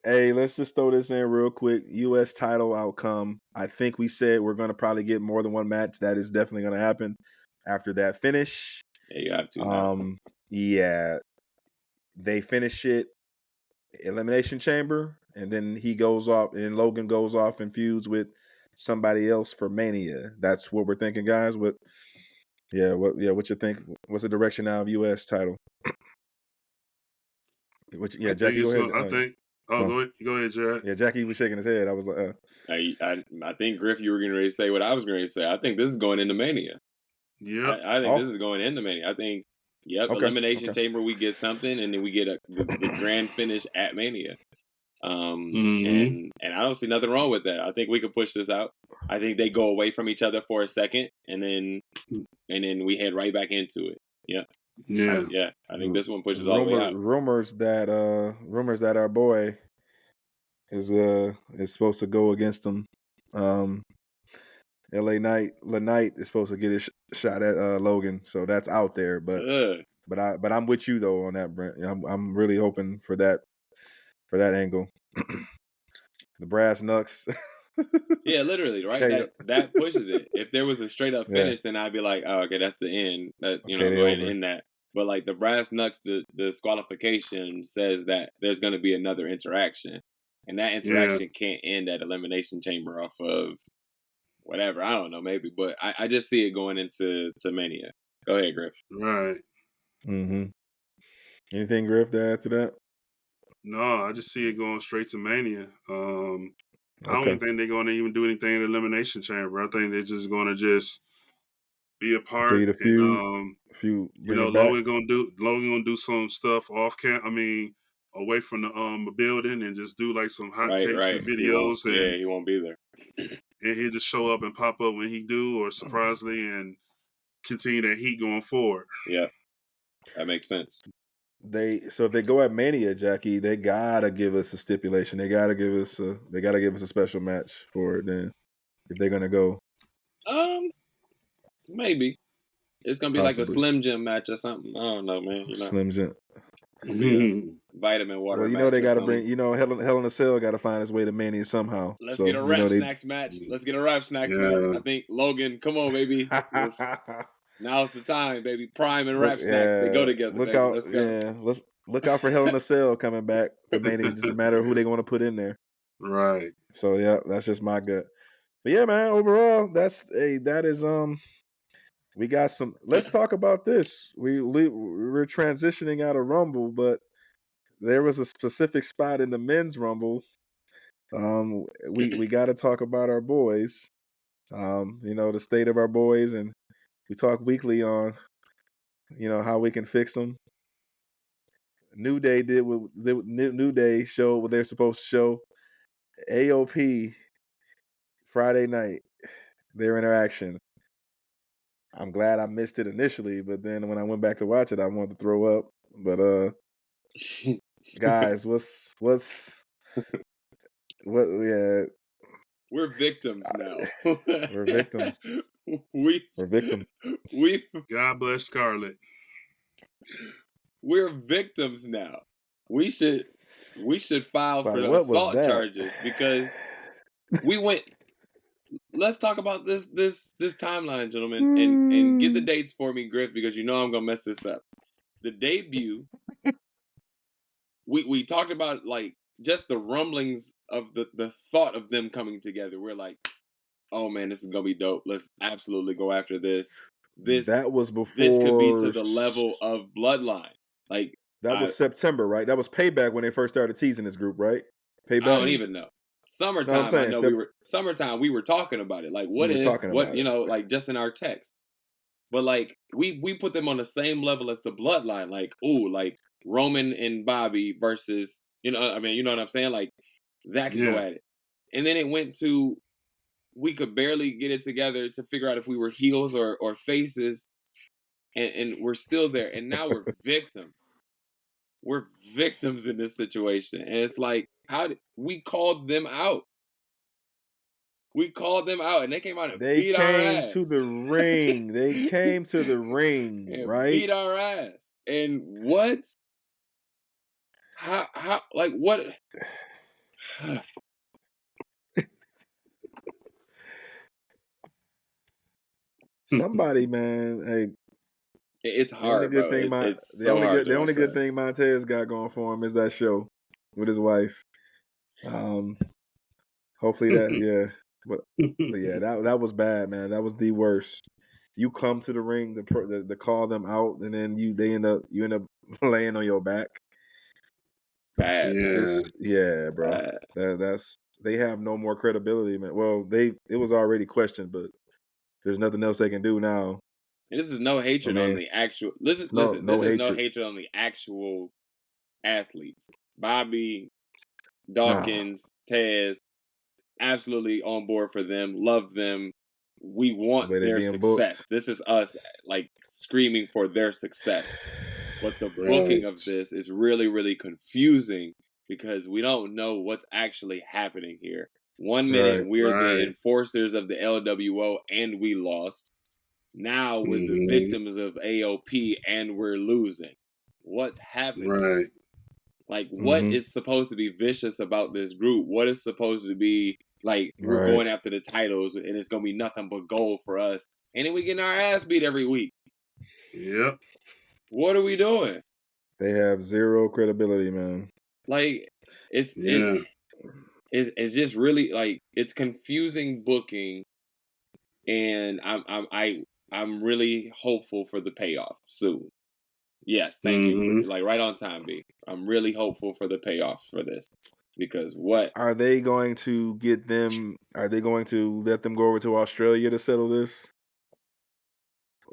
Hey, let's just throw this in real quick. U.S. title outcome. I think we said we're going to probably get more than one match. That is definitely going to happen after that finish. Yeah, you have to now. Yeah. They finish it, Elimination Chamber, and then he goes off, and Logan goes off and feuds with somebody else for Mania. That's what we're thinking, guys. What you think? What's the direction now of U.S. title? Jackie, go ahead. Go ahead, Jack. Yeah, Jackie was shaking his head. I was like, I think, Griff, you were going to say what I was going to say. I think this is going into Mania. Yeah. I think this is going into Mania. I think, Elimination Chamber, we get something, and then we get the grand finish at Mania. And I don't see nothing wrong with that. I think we could push this out. I think they go away from each other for a second, and then we head right back into it. Yeah. I think this one pushes all the way out. Rumors that our boy is supposed to go against him. LA Knight is supposed to get his shot at Logan, so that's out there. But I'm with you though on that, Brent. I'm really hoping for that angle. The brass knucks. Yeah, literally, right? That pushes it. If there was a straight up finish, then I'd be like, oh, okay, that's the end. Go ahead and end that. But like the brass knucks, the disqualification says that there's going to be another interaction, And that interaction can't end at Elimination Chamber off of whatever. I don't know, maybe. But I just see it going into Mania. Go ahead, Griff. Right. Mm-hmm. Anything, Griff, to add to that? No, I just see it going straight to Mania. I don't even think they're going to even do anything in the Elimination Chamber. I think they're just going to just be a part. Logan gonna do some stuff off away from the building, and just do like some hot takes and videos. He won't be there. And he'll just show up and pop up when he do, or surprisingly, and continue that heat going forward. Yeah, that makes sense. So if they go at Mania, Jackie, they gotta give us a stipulation. They gotta give us a special match for it. Then, if they're gonna go, maybe it's gonna be like a Slim Jim match or something. I don't know, man. Slim Jim. Vitamin water. Well, they gotta bring. Hell in a Cell got to find its way to Mania somehow. Let's get a rap snacks match. Let's get a rap snacks match. I think Logan, come on, baby. Now's the time, baby. Prime and rap snacks, they go together. Look out! Let's go. Yeah, look out for Hell in a Cell coming back to Mania. It doesn't matter who they want to put in there. Right. So yeah, that's just my gut. But yeah, man. Overall, we got some. Let's talk about this. We're transitioning out of Rumble, but there was a specific spot in the men's Rumble. We got to talk about our boys. The state of our boys, and we talk weekly on, how we can fix them. New Day New Day showed what they're supposed to show. AOP Friday night, their interaction. I'm glad I missed it initially, but then when I went back to watch it, I wanted to throw up. But guys, what? Yeah, we're victims now. We're victims. We're victims. God bless Scarlett. We're victims now. We should file for the assault charges because we went. Let's talk about this timeline, gentlemen, and get the dates for me, Griff, because I'm gonna mess this up. The debut. We talked about like just the rumblings of the thought of them coming together. We're like, oh man, this is gonna be dope. Let's absolutely go after this. That was before. This could be to the level of Bloodline. Like that was September, right? That was Payback when they first started teasing this group, right? Payback. I don't even know. Summertime. I know summertime. We were talking about it. Like like just in our text. But like we put them on the same level as the Bloodline. Like like Roman and Bobby versus you know what I'm saying? Like that could go at it. And then it went to we could barely get it together to figure out if we were heels or faces, and we're still there. And now we're victims. We're victims in this situation, and it's like we called them out? We called them out, and they came out and beat our ass. They came to the ring. They came to the ring, and right? Beat our ass. And what? How? Like what? Somebody, man. Hey, it's hard. The only good thing Montez got going for him is that show with his wife. Hopefully that, but yeah, that was bad, man. That was the worst. You come to the ring to call them out, and then you end up laying on your back. Bad. Yeah, bro. Bad. They have no more credibility, man. Well, it was already questioned, but there's nothing else they can do now. And this is no hatred on the actual. Listen. This is no hatred on the actual athletes. Bobby, Dawkins, Taz, absolutely on board for them. Love them. We want their success. Booked. This is us like screaming for their success. But the booking of this is really, really confusing because we don't know what's actually happening here. 1 minute we're the enforcers of the LWO and we lost. Now we're the victims of AOP and we're losing. What's happening? Right. Like, what is supposed to be vicious about this group? What is supposed to be, like, we're going after the titles and it's going to be nothing but gold for us. And then we getting our ass beat every week. Yep. What are we doing? They have zero credibility, man. Like, it's it's just really like it's confusing booking, and I'm really hopeful for the payoff soon. Yes, thank you. Like right on time, B. I'm really hopeful for the payoff for this because what are they going to get them? Are they going to let them go over to Australia to settle this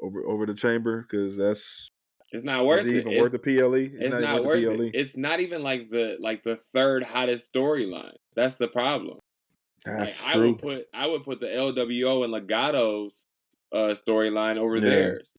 over the chamber? Because it's not worth is it it. even worth the PLE? It's not worth it. It's not even like the third hottest storyline. That's the problem. That's like true. I would put the LWO and Legato's storyline over theirs.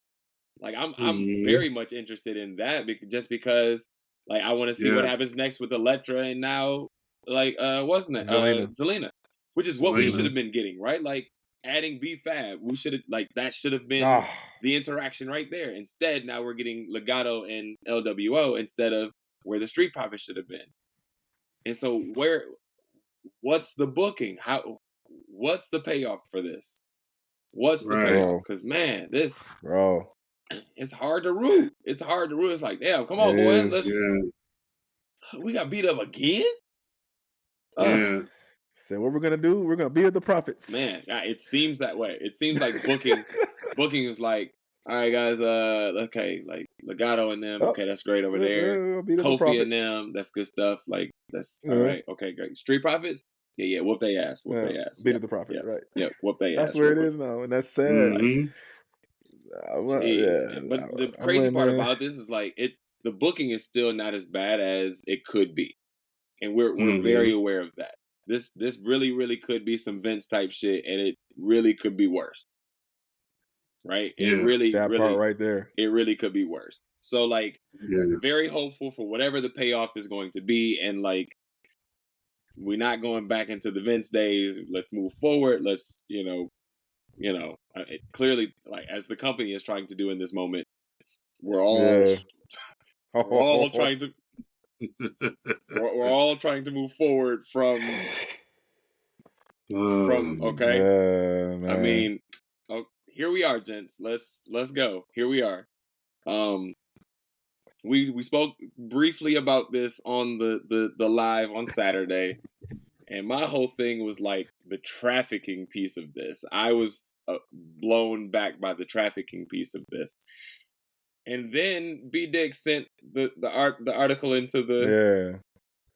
Like I'm very much interested in that because like I want to see what happens next with Elektra and now like what's that Zelina, which is what we should have been getting, right? Like adding B-Fab, we should have like that should have been the interaction right there. Instead, now we're getting Legato and LWO instead of where the Street Profits should have been. And so what's the booking? What's the payoff for this? What's the payoff? Because man, it's hard to root. It's hard to root. It's like, damn, come on, boys. We got beat up again? So what we're gonna do? We're gonna beat up the Profits. Man, it seems that way. It seems like booking is like, all right, guys, okay, like Legato and them, okay, that's great over there. Kofi and them, that's good stuff. Like that's all right, okay, great. Street Profits, yeah, whoop they ass, beat up the Profit, right? Yeah, whoop they ass. That's where it is now, and that's sad. Man. But the crazy part about this is like the booking is still not as bad as it could be, and we're very aware of that. This really, really could be some Vince type shit, and it really could be worse. Right? Yeah, it really, that really, part right there. It really could be worse. So, like, very hopeful for whatever the payoff is going to be, and like, we're not going back into the Vince days. Let's move forward. Let's, clearly, like, as the company is trying to do in this moment, we're all trying to. We're all trying to move forward from okay. I mean, here we are, gents. Let's go. Here we are. We spoke briefly about this on the live on Saturday, and my whole thing was like the trafficking piece of this. I was blown back by the trafficking piece of this. And then B Dick sent the article into the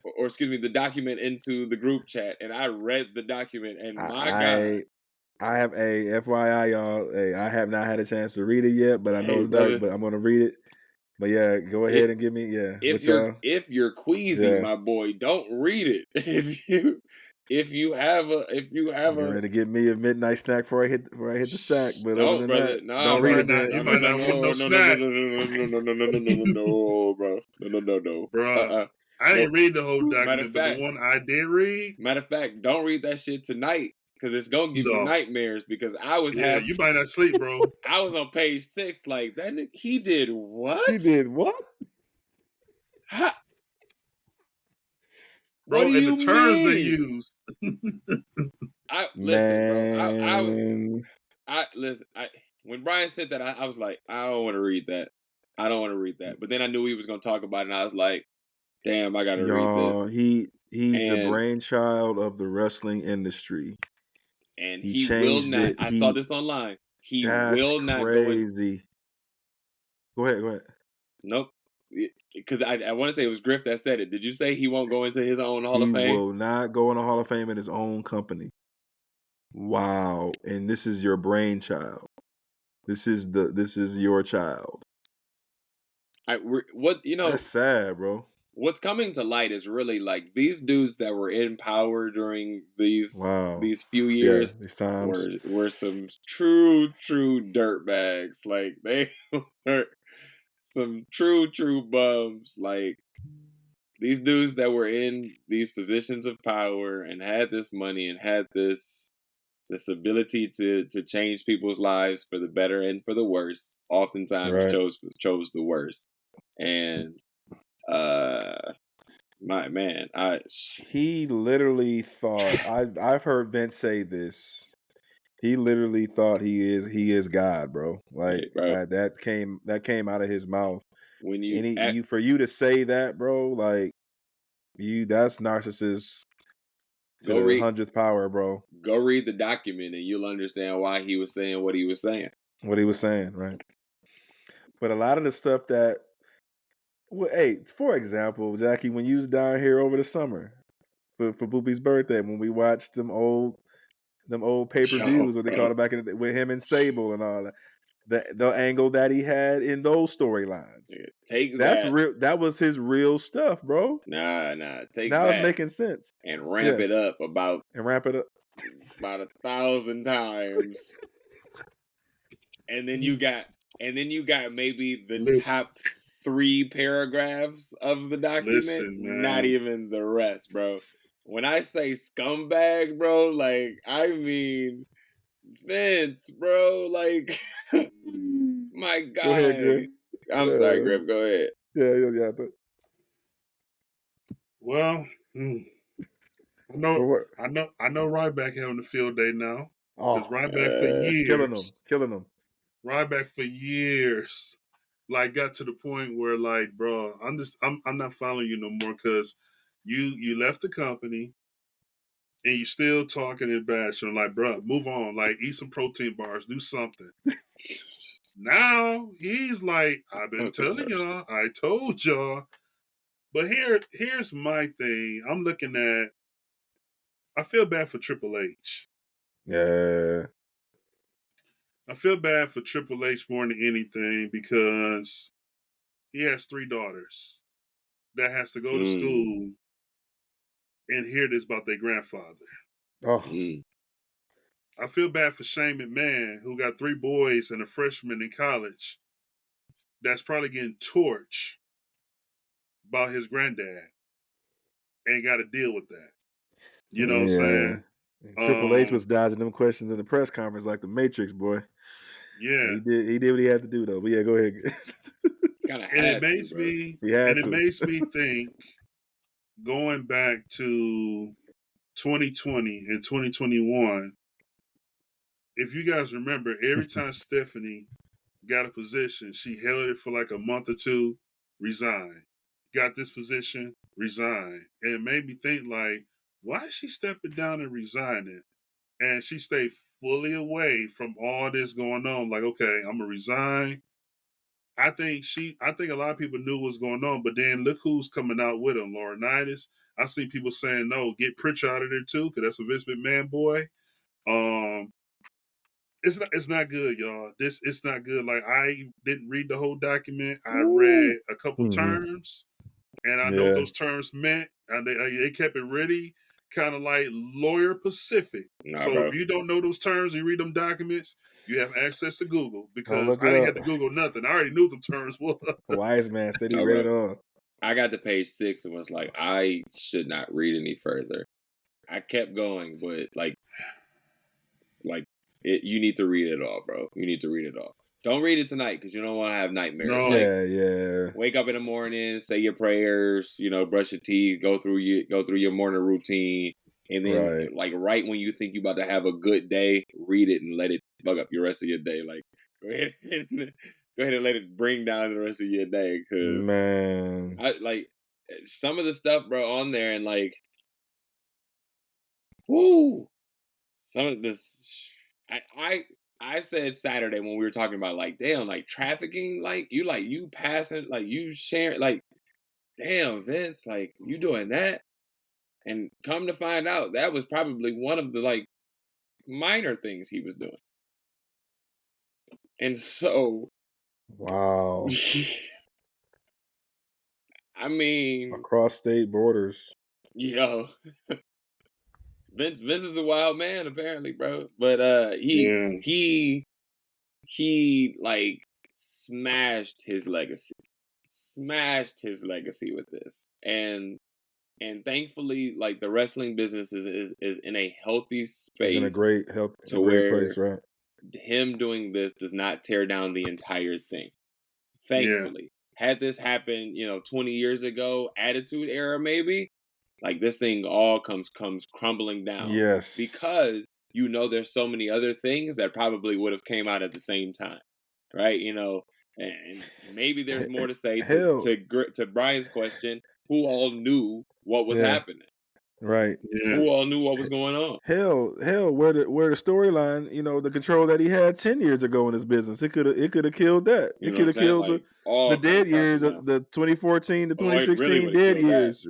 or excuse me, the document into the group chat, and I read the document, and my God. I have a FYI, y'all. Hey, I have not had a chance to read it yet, but I know it's dark, but I'm gonna read it. But yeah, go ahead and give me if you're queasy, my boy, don't read it. If you have ready to get me a midnight snack before I hit the sack. But don't, brother. Don't read it. You might not want no snack. No, bro. No. Bro, I didn't read the whole document, but the one I did read. Matter of fact, don't read that shit tonight because it's gonna give you nightmares. Because I was you might not sleep, bro. I was on page 6, like that. He did what? He did what? Bro, and the terms they use. When Brian said that, I was like, I don't want to read that. I don't want to read that. But then I knew he was going to talk about it, and I was like, damn, I got to read this. He's the brainchild of the wrestling industry. And he will not. I saw this online. He will not crazy. Go ahead. Nope. Because I want to say it was Griff that said it. Did you say he won't go into his own Hall of Fame? He will not go in the Hall of Fame in his own company. Wow. And this is your brainchild. This is your child. That's sad, bro. What's coming to light is really like these dudes that were in power during these few years these times were some true dirtbags. Like they were some true bums. Like these dudes that were in these positions of power and had this money and had this ability to change people's lives for the better and for the worse, oftentimes chose the worst. And my man, he literally thought I've heard Vince say this. He literally thought he is God, bro. Like that came out of his mouth. When for you to say that, bro, like that's narcissist to the 100th power, bro. Go read the document and you'll understand why he was saying what he was saying. What he was saying, right? But a lot of the stuff that, well, hey, for example, Jackie, when you was down here over the summer for Boopie's birthday, when we watched them old pay-per-views, what they called it back in the day, with him and Sable and all that, the angle that he had in those storylines. Take That's that. real. That was his real stuff, bro. Nah. Take now that. It's making sense. And ramp it up about 1,000 times. And then you got maybe the top 3 paragraphs of the document, not even the rest, bro. When I say scumbag, bro, like, I mean Vince, bro, like, my God. Go ahead, Griff. I'm sorry, Griff, go ahead. Yeah. Well, I know Ryback having a field day now. Because Ryback for years, killing them. Ryback for years, like, got to the point where, like, bro, I'm not following you no more because you left the company and you still talking and bashing. Like, bro, move on. Like, eat some protein bars, do something. Now he's like, I've been telling y'all, I told y'all. But here's my thing. I'm looking at, I feel bad for Triple H. Yeah. I feel bad for Triple H more than anything because he has 3 daughters that has to go to school and hear this about their grandfather. I feel bad for Shane McMahon, who got 3 boys and a freshman in college that's probably getting torched about his granddad and got to deal with that. You know what I'm saying? Triple H was dodging them questions in the press conference like the Matrix, boy. Yeah. He did what he had to do, though. But yeah, go ahead. It makes me think, going back to 2020 and 2021, if you guys remember, every time Stephanie got a position, she held it for like a month or 2, resigned. Got this position, resigned. And it made me think, like, why is she stepping down and resigning? And she stayed fully away from all this going on. Like, okay, I'm gonna resign. I think a lot of people knew what was going on, but then look who's coming out with him, Laurinaitis. I see people saying, no, get Pritchard out of there too, because that's a Vince McMahon boy. It's not good, y'all. It's not good. Like, I didn't read the whole document. I read a couple terms, and I know what those terms meant, and they kept it ready, kind of like lawyer Pacific. If you don't know those terms, you read them documents, you have access to Google, because I didn't have to Google nothing. I already knew what the terms were. Wise man said he read it all. I got to page 6 and was like, I should not read any further. I kept going, but like you need to read it all, bro. You need to read it all. Don't read it tonight because you don't want to have nightmares. No. Wake up in the morning, say your prayers, brush your teeth, go through your morning routine, and then right when you think you're about to have a good day, read it and let it bug up your rest of your day. Like, go ahead and let it bring down the rest of your day, because I like some of the stuff, bro, on there, and like, some of this. I said Saturday when we were talking about, like, damn, like, trafficking, like you passing, like, you sharing, like, damn, Vince, like, you doing that? And come to find out, that was probably one of the, like, minor things he was doing. And so, wow. I mean, across state borders. Yo. Vince is a wild man, apparently, bro. But he like smashed his legacy with this, and thankfully, like, the wrestling business is in a healthy space. It's in a great place, right? Him doing this does not tear down the entire thing. Thankfully, had this happened, 20 years ago, Attitude Era, maybe, like, this thing all comes crumbling down. Yes, because there's so many other things that probably would have came out at the same time, right? And maybe there's more to say to Brian's question. Who all knew what was happening? Right. Yeah. Who all knew what was going on? Hell, where the storyline, the control that he had 10 years ago in his business, it could have killed that. You It know could what I'm have saying? killed Like the all kind dead of crashing years, down. the 2014 to Oh, it really 2016 would have dead killed that. years.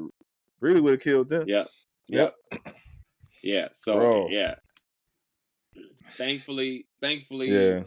Really would have killed them. Yep. Yep. Yeah. So Bro. yeah. Thankfully, Yeah.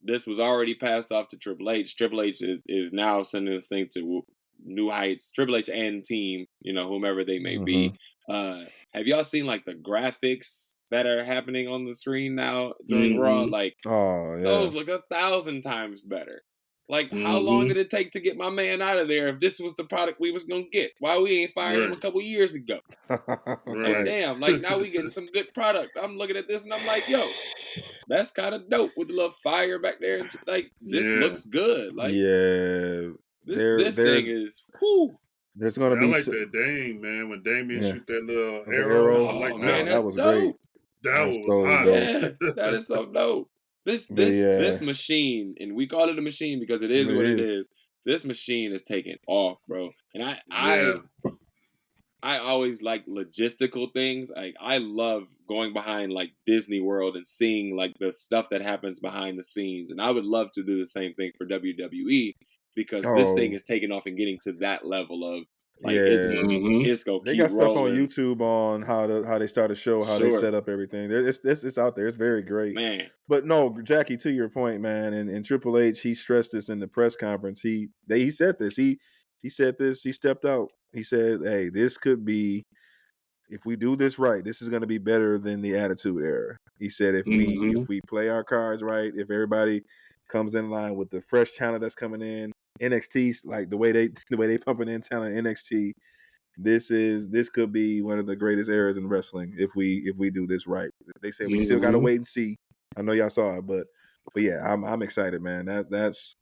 this was already passed off to Triple H. Triple H is now sending this thing to new heights. Triple H and team, whomever they may be. Have y'all seen like the graphics that are happening on the screen now during Raw? Like, Oh, yeah. those look 1,000 times better. Like, how long did it take to get my man out of there if this was the product we was gonna get? Why we ain't fired him a couple years ago? Like, damn, like now we getting some good product. I'm looking at this and I'm like, yo, that's kind of dope with the little fire back there. And like, this looks good. Like, this thing is, whew. There's gonna be. I like that Dame, man. When Damien shoot that little the arrow, arrow. I like Man, that. that's was dope. great. That That's was so hot. dope. Yeah, that is so dope. This machine, and we call it a machine because it is what it is. This machine is taking off, bro. And I always like logistical things. Like, I love going behind like Disney World and seeing like the stuff that happens behind the scenes. And I would love to do the same thing for WWE because this thing is taking off and getting to that level of like it's gonna they keep got stuff rolling. on YouTube on how they start a show, how they set up everything. It's out there. It's very great, man. But no, Jackie, to your point, man, and Triple H, he stressed this in the press conference. He said this. He said this. He stepped out. He said, "Hey, this could be, if we do this right, this is going to be better than the Attitude Era." He said, if we play our cards right, if everybody comes in line with the fresh talent that's coming in, NXT, like the way they pumping in talent in NXT, this could be one of the greatest eras in wrestling if we do this right. They say we still got to wait and see. I know y'all saw it, but yeah, I'm excited, man. That's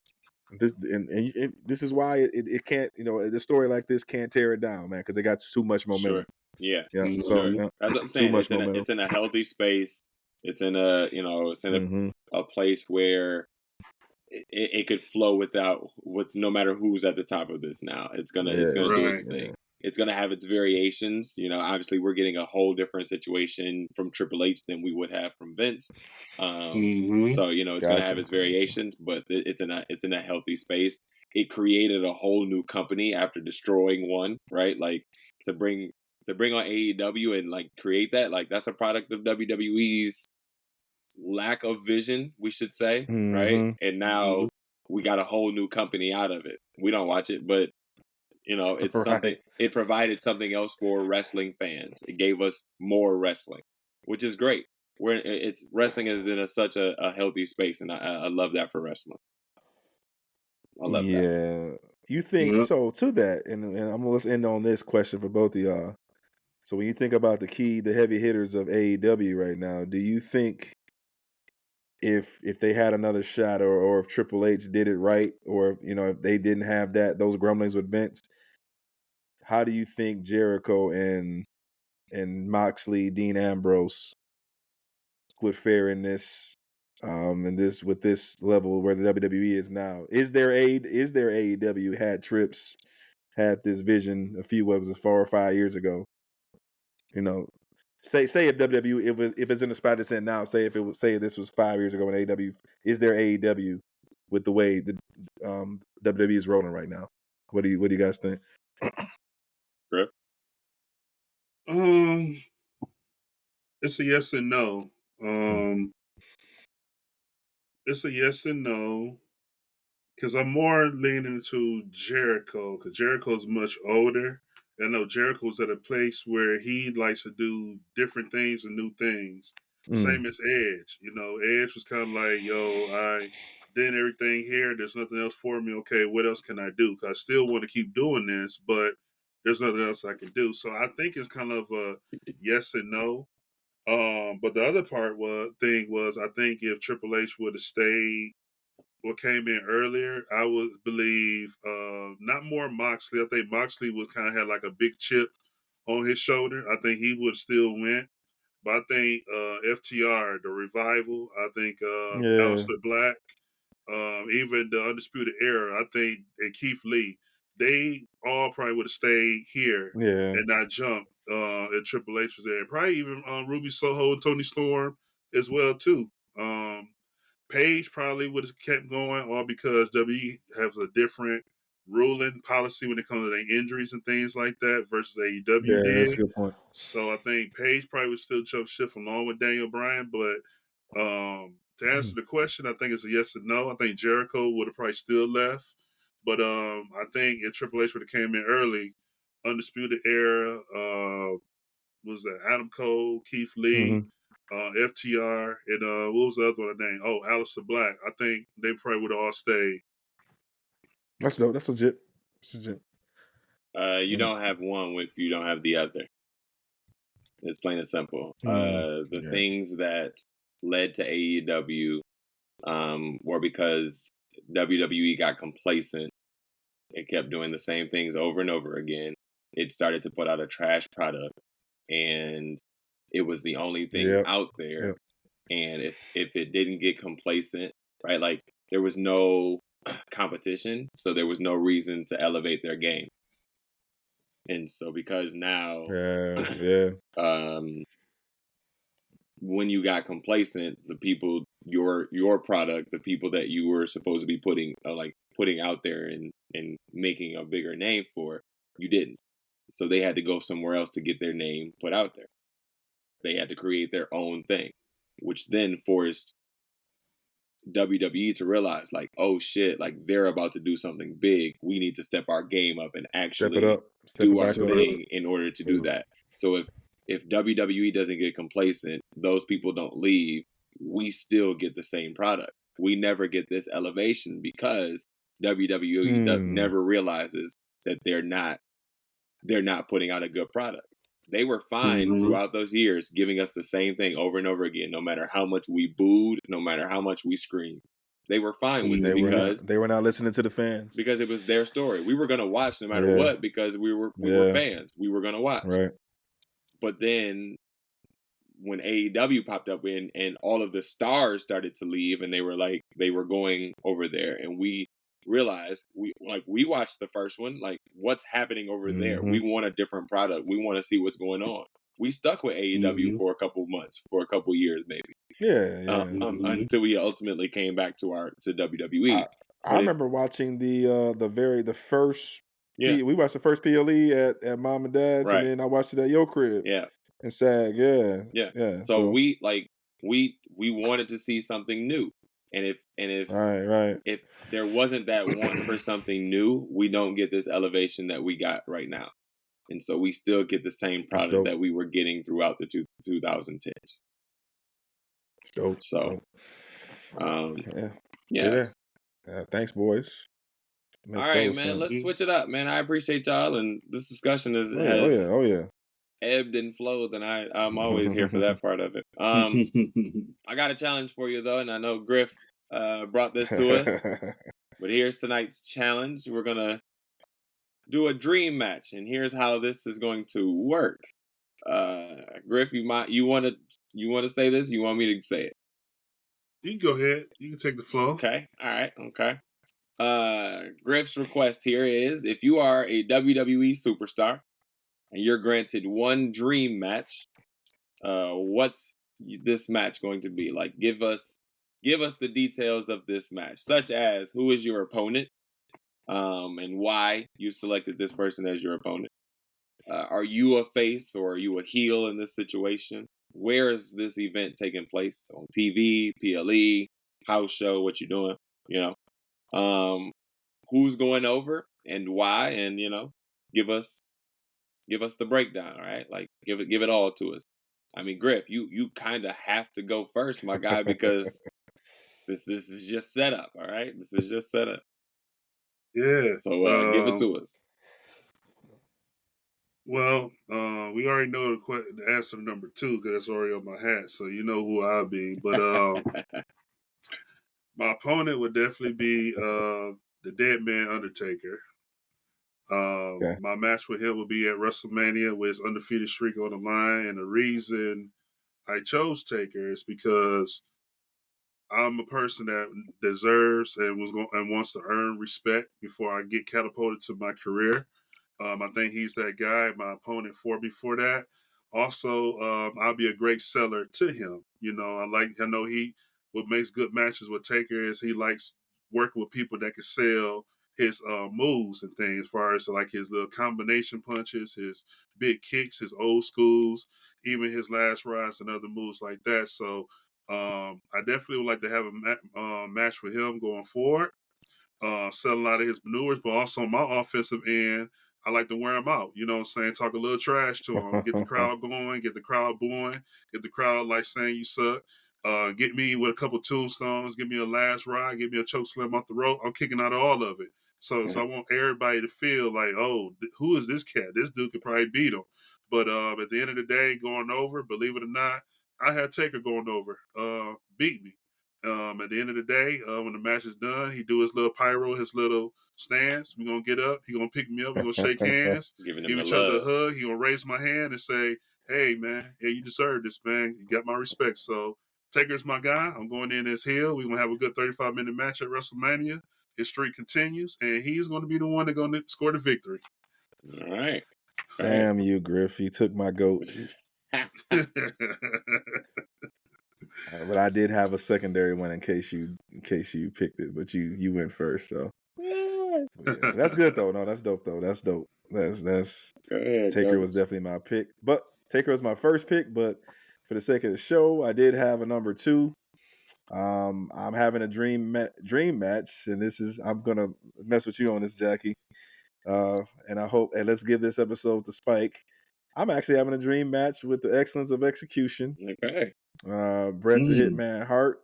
this, and this is why it can't, a story like this can't tear it down, man, because they got too much momentum. Sure. Yeah. So that's what I'm saying. It's in a healthy space. It's in a a place where it could flow with no matter who's at the top of this now. It's gonna do its thing. It's gonna have its variations. Obviously we're getting a whole different situation from Triple H than we would have from Vince. So it's gonna have its variations, but it's in a healthy space. It created a whole new company after destroying one, right? Like to bring on AEW and like create that, like that's a product of WWE's lack of vision, we should say, right? And now we got a whole new company out of it. We don't watch it, but it's something. It provided something else for wrestling fans. It gave us more wrestling, which is great. Wrestling is in such a healthy space, and I love that for wrestling. I love that. Yeah, you think so? To that, and I'm gonna end on this question for both of y'all. So when you think about the heavy hitters of AEW right now, do you think if they had another shot, or if Triple H did it right, or if they didn't have those grumblings with Vince, how do you think Jericho and Moxley, Dean Ambrose would fare in this, with this level where the WWE is now? Is there AEW had Trips had this vision a few, 4 or 5 years ago? Say if WWE if it's in the spot it's in now. Say this was 5 years ago when AEW. Is there AEW with the way the WWE is rolling right now? What do you guys think? Griff? It's a yes and no. It's a yes and no because I'm more leaning to Jericho because Jericho's much older. I know Jericho's at a place where he likes to do different things and new things. Same as Edge. Edge was kind of like, yo, I did everything here. There's nothing else for me. Okay, what else can I do? Because I still want to keep doing this, but there's nothing else I can do. So I think it's kind of a yes and no. But the other thing was I think if Triple H would have stayed or came in earlier, I would believe not more Moxley. I think Moxley was kind of had like a big chip on his shoulder. I think he would still win. But I think FTR, the Revival, I think Aleister Black, even the Undisputed Era, I think, and Keith Lee, they all probably would have stayed here and not jumped if Triple H was there. And probably even Ruby Soho and Tony Storm as well too. Paige probably would have kept going, all because WWE has a different ruling policy when it comes to their injuries and things like that versus AEW Yeah, did. that's a good point. So I think Paige probably would still jump ship along with Daniel Bryan, but to answer the question, I think it's a yes or no. I think Jericho would have probably still left, but I think if Triple H would have came in early, Undisputed Era, was that Adam Cole, Keith Lee, FTR, and what was the other one name? Oh, Aleister Black. I think they probably would have all stayed. That's dope. That's legit. That's legit. You don't have one if you don't have the other. It's plain and simple. The things that led to AEW were because WWE got complacent. It kept doing the same things over and over again. It started to put out a trash product, and it was the only thing out there. And if it didn't get complacent, right, like there was no competition, so there was no reason to elevate their game. And so because now, when you got complacent, the people, your product, the people that you were supposed to be putting out there and making a bigger name for, you didn't. So they had to go somewhere else to get their name put out there. They had to create their own thing, which then forced WWE to realize, like, oh shit, like they're about to do something big. We need to step our game up and actually do our thing in order to do that. So if WWE doesn't get complacent, those people don't leave, we still get the same product. We never get this elevation because WWE never realizes that they're not putting out a good product. They were fine throughout those years, giving us the same thing over and over again, no matter how much we booed, no matter how much we screamed. They were fine with it because they were not listening to the fans. Because it was their story. We were going to watch no matter what because we were fans. We were going to watch. Right. But then when AEW popped up and all of the stars started to leave and they were going over there, and we realized we watched the first one, like what's happening over there. We want a different product. We want to see what's going on. We stuck with AEW for a couple months, for a couple years maybe. Until we ultimately came back to WWE. I remember watching the first we watched the first PLE at Mom and Dad's, and then I watched it at your crib. And SAG, So we wanted to see something new. And if there wasn't that want for something new, we don't get this elevation that we got right now. And so we still get the same product that we were getting throughout the 2010s. Dope. So, thanks, boys. All right, man. Let's switch it up, man. I appreciate y'all, and this discussion has ebbed and flowed, and I'm always here for that part of it. I got a challenge for you though, and I know Griff brought this to us, but here's tonight's challenge. We're gonna do a dream match, and here's how this is going to work. Griff, you want to say this? You want me to say it? You can go ahead. You can take the floor. Okay. All right. Okay. Griff's request here is, if you are a WWE superstar and you're granted one dream match, what's this match going to be? Like, give us the details of this match, such as who is your opponent, and why you selected this person as your opponent. Are you a face or are you a heel in this situation? Where is this event taking place? On TV, PLE, house show? What you doing? You know, who's going over and why? And give us the breakdown. All right, like give it all to us. I mean, Griff, you kind of have to go first, my guy, because this is just set up. All right, this is just set up. Yeah. So give it to us. Well, we already know the answer to number 2 because it's already on my hat, so you know who I'll be. But my opponent would definitely be the Dead Man Undertaker. My match with him will be at WrestleMania with his undefeated streak on the line, and the reason I chose Taker is because I'm a person that deserves and wants to earn respect before I get catapulted to my career. I think he's that guy. My opponent before that. Also, I'll be a great seller to him. I know what makes good matches with Taker is he likes working with people that can sell his moves and things, as far as like his little combination punches, his big kicks, his old schools, even his last rise and other moves like that. So I definitely would like to have a match with him going forward. Sell a lot of his maneuvers, but also on my offensive end, I like to wear him out. You know what I'm saying? Talk a little trash to him, get the crowd going, get the crowd booing, get the crowd like saying you suck. Get me with a couple tombstones, give me a last ride, give me a choke slam off the rope. I'm kicking out all of it. So I want everybody to feel like, oh, who is this cat? This dude could probably beat him. But at the end of the day, going over, believe it or not, I had Taker going over, beat me. At the end of the day, when the match is done, he do his little pyro, his little stance. We're going to get up. He going to pick me up. We're going to shake hands, give each other a hug. He going to raise my hand and say, hey, man, yeah, you deserve this, man. You got my respect. So Taker's my guy. I'm going in as heel. We're going to have a good 35-minute match at WrestleMania. His streak continues, and he's going to be the one that's going to score the victory. All right. Damn you, Griff. You took my goat. But I did have a secondary one in case you picked it, but you went first, so yeah. That's good though. No, that's dope though. That's dope. That's Taker was definitely my pick, but Taker was my first pick. But for the sake of the show, I did have a number 2. I'm having a dream match, and I'm gonna mess with you on this, Jackie. And I hope, and let's give this episode to Spike. I'm actually having a dream match with the excellence of execution. Okay. Bret the Hitman Hart.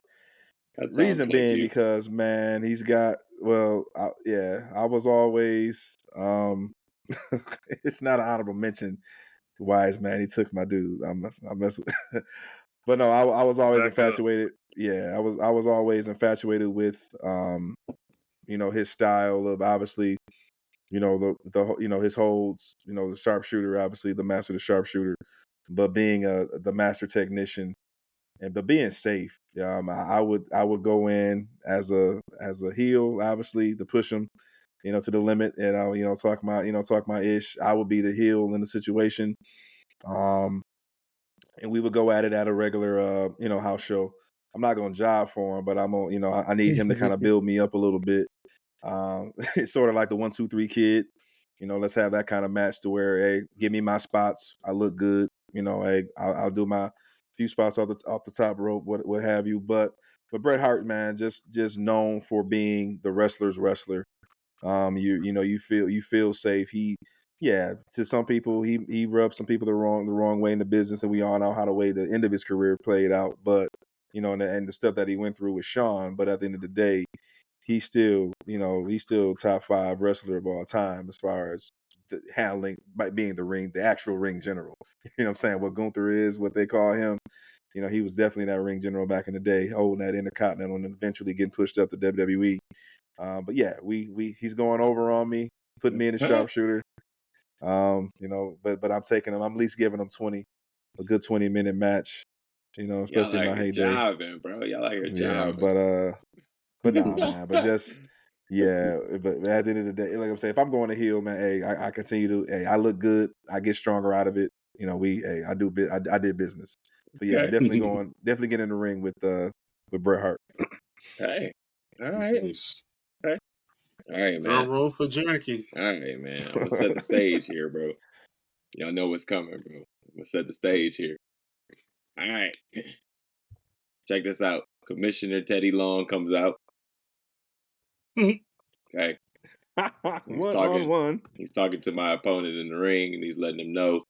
Reason being because, man, he's got, I was always, it's not an honorable mention. Wise man, he took my dude. I mess with, but no, I was always infatuated. Yeah, I was always infatuated with, his style of, obviously, the his holds, the sharpshooter, obviously the master of the sharpshooter, but being the master technician. But being safe, I would go in as a heel, obviously, to push him, to the limit, and talk my ish. I would be the heel in the situation, and we would go at it at a regular, house show. I'm not gonna job for him, but I'm gonna, I need him to kind of build me up a little bit. It's sort of like the 1, 2, 3 kid. Let's have that kind of match to where, hey, give me my spots. I look good. Hey, I'll do my few spots off the top rope, what have you. But Bret Hart, man, just known for being the wrestler's wrestler. You feel safe. To some people he rubbed some people the wrong way in the business, and we all know how the way the end of his career played out. But and the stuff that he went through with Shawn. But at the end of the day, he's still top 5 wrestler of all time as far as handling, by being the actual ring general. You know what I'm saying? What Gunther is, what they call him. He was definitely that ring general back in the day, holding that Intercontinental and eventually getting pushed up to WWE. But yeah, he's going over on me, putting me in the sharpshooter. But I'm taking him. I'm at least giving him a good 20-minute match. Especially in my heyday. Jobbing, bro. Y'all like your job. But nah, man. But just But at the end of the day, like I'm saying, if I'm going to heel, man, hey, I continue to, hey, I look good. I get stronger out of it. I did business. But yeah, definitely get in the ring with Bret Hart. Hey, all right. Nice. Okay. All right, man. Drum roll for Jackie. All right, man. I'm gonna set the stage here, bro. Y'all know what's coming, bro. I'm gonna set the stage here. All right. Check this out. Commissioner Teddy Long comes out. Okay. He's talking to my opponent in the ring, and he's letting him know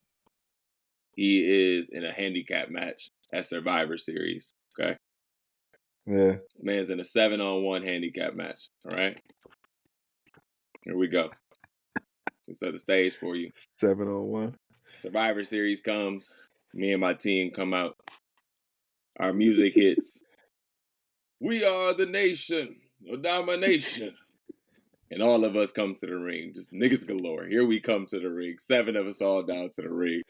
he is in a handicap match at Survivor Series. Okay. Yeah. This man's in a 7-on-1 handicap match. All right. Here we go. We set the stage for you. 7-on-1. Survivor Series comes. Me and my team come out. Our music hits. We are the nation of domination. And all of us come to the ring. Just niggas galore. Here we come to the ring. 7 of us all down to the ring.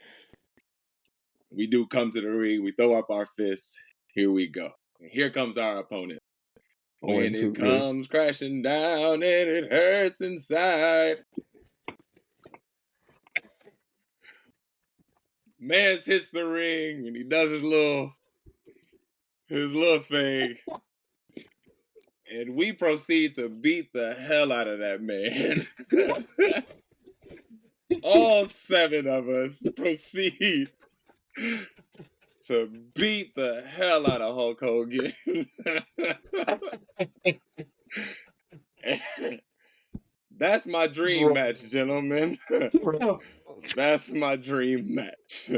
We do come to the ring. We throw up our fists. Here we go. And here comes our opponent. Oh, When and it two, comes crashing down and it hurts inside. Mans hits the ring and he does his little thing. And we proceed to beat the hell out of that man. All 7 of us proceed to beat the hell out of Hulk Hogan. That's my dream match, gentlemen. That's my dream match.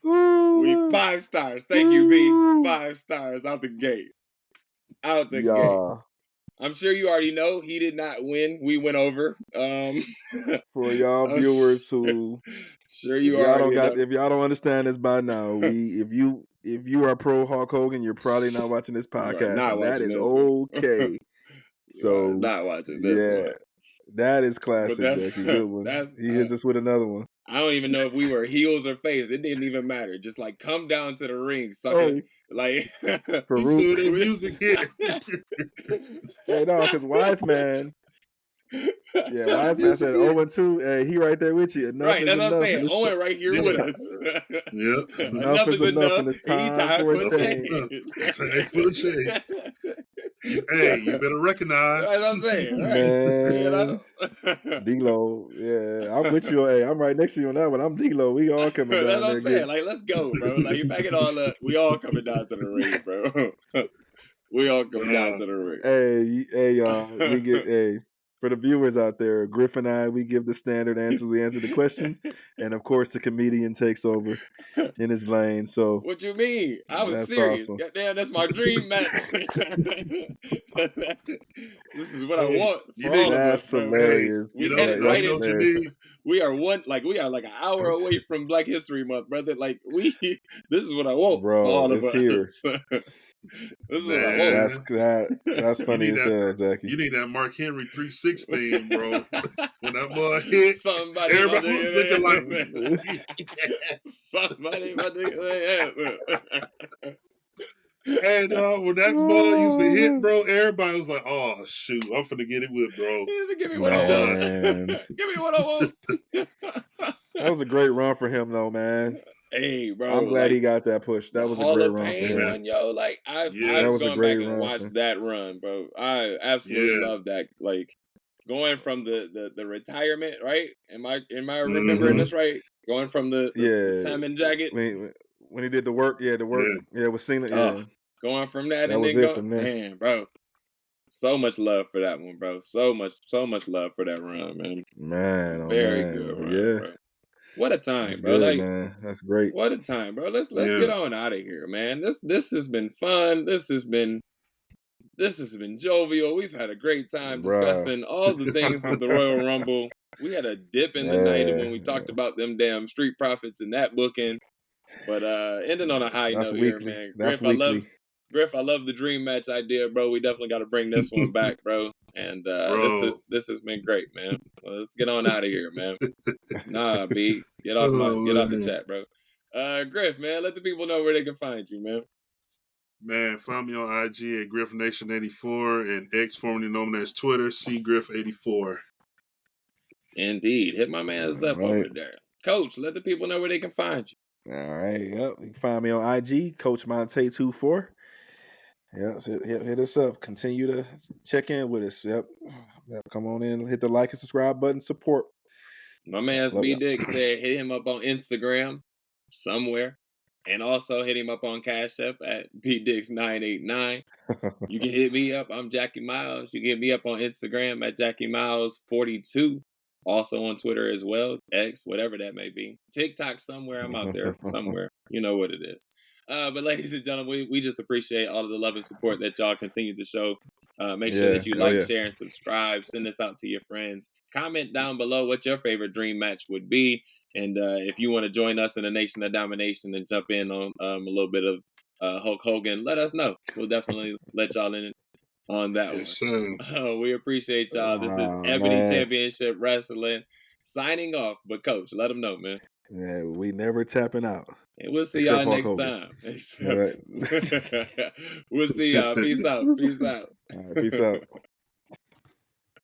We 5 stars. Thank you, B. 5 stars out the gate. Out the gate. I'm sure you already know he did not win. We went over. For y'all viewers who sure you already know. If y'all don't understand this by now, if you are pro Hulk Hogan, you're probably not watching this podcast, and that is okay. So not watching this one. That is classic, Jackie. Good one. He hits us with another one. I don't even know if we were heels or face. It didn't even matter. Just like come down to the ring, sucker. Like for so the music hit. Hey, no, because Wise Man. Yeah, Wise Man said 0-2. Hey, he right there with you. Enough right, that's what I'm saying. Owen right here with us. Yep. Enough is enough, and it's time for a change. Time for a change. Hey, you better recognize. That's what I'm saying. Right? Man, D-Lo, yeah, I'm with you. Hey, I'm right next to you on that one. I'm D-Lo. We all coming down. That's what I'm saying. Like, let's go, bro. Like, you back it all up. We all coming down to the ring, bro. We all coming down to the ring. Hey, y'all. We get for the viewers out there, Griff and I, we give the standard answers. We answer the questions, and of course, the comedian takes over in his lane. So, what you mean? I was serious. Awesome. Goddamn, that's my dream match. This is what I want for all of us, bro. Hilarious. We headed right into. We are like an hour away from Black History Month, brother. Like this is what I want, bro. For all of us. Here. This is what I want. That's funny as hell, Jackie. You need that Mark Henry 3-6 theme, bro. When that boy hit, somebody everybody was looking like somebody about to And when that ball used to hit, bro, everybody was like, "Oh shoot, I'm finna get it with, bro." Give me what I want. Give me what I want. That was a great run for him, though, man. Hey, bro, I'm glad he got that push. That was a great run for him. One, yo, like I've gone back and watched that run, bro. I absolutely love that. Like going from the retirement, right? Am I remembering this right? Going from the salmon jacket when he did the work, with Cena, going from that and then going, man, bro. So much love for that one, bro. So much love for that run, man. Man, very good run, bro. What a time, that's bro! Good, like, man. That's great. What a time, bro! Let's get on out of here, man. This has been fun. This has been jovial. We've had a great time discussing all the things of the Royal Rumble. We had a dip in the night when we talked about them damn Street Profits and that booking. But ending on a high note here, man. Griff, I love the dream match idea, bro. We definitely got to bring this one back, bro. And this has been great, man. Well, let's get on out of here, man. Nah, B, get off the chat, bro. Griff, man, let the people know where they can find you, man. Man, find me on IG at GriffNation84 and X, formerly known as Twitter, CGriff84. Indeed, hit my man's up over there. Coach, let the people know where they can find you. All right, yep. You can find me on IG, Coach Montay 24. Yep, so hit us up. Continue to check in with us. Yep. Come on in, hit the like and subscribe button, support. My man's B Dick said hit him up on Instagram somewhere. And also hit him up on Cash App at BDix989. You can hit me up. I'm Jackie Miles. You can hit me up on Instagram at JackieMiles42. Also on Twitter as well, X, whatever that may be. TikTok somewhere. I'm out there somewhere. You know what it is. But ladies and gentlemen, we just appreciate all of the love and support that y'all continue to show. Make sure that you like, share, and subscribe. Send this out to your friends. Comment down below what your favorite dream match would be. And if you want to join us in the Nation of Domination and jump in on a little bit of Hulk Hogan, let us know. We'll definitely let y'all in on that one. We appreciate y'all. This is Ebony Championship Wrestling signing off. But Coach, let them know, man. Yeah, we never tapping out. And we'll see Except y'all Hulk next Hogan. time. All right. We'll see y'all. Peace out. Peace out. All right, peace out.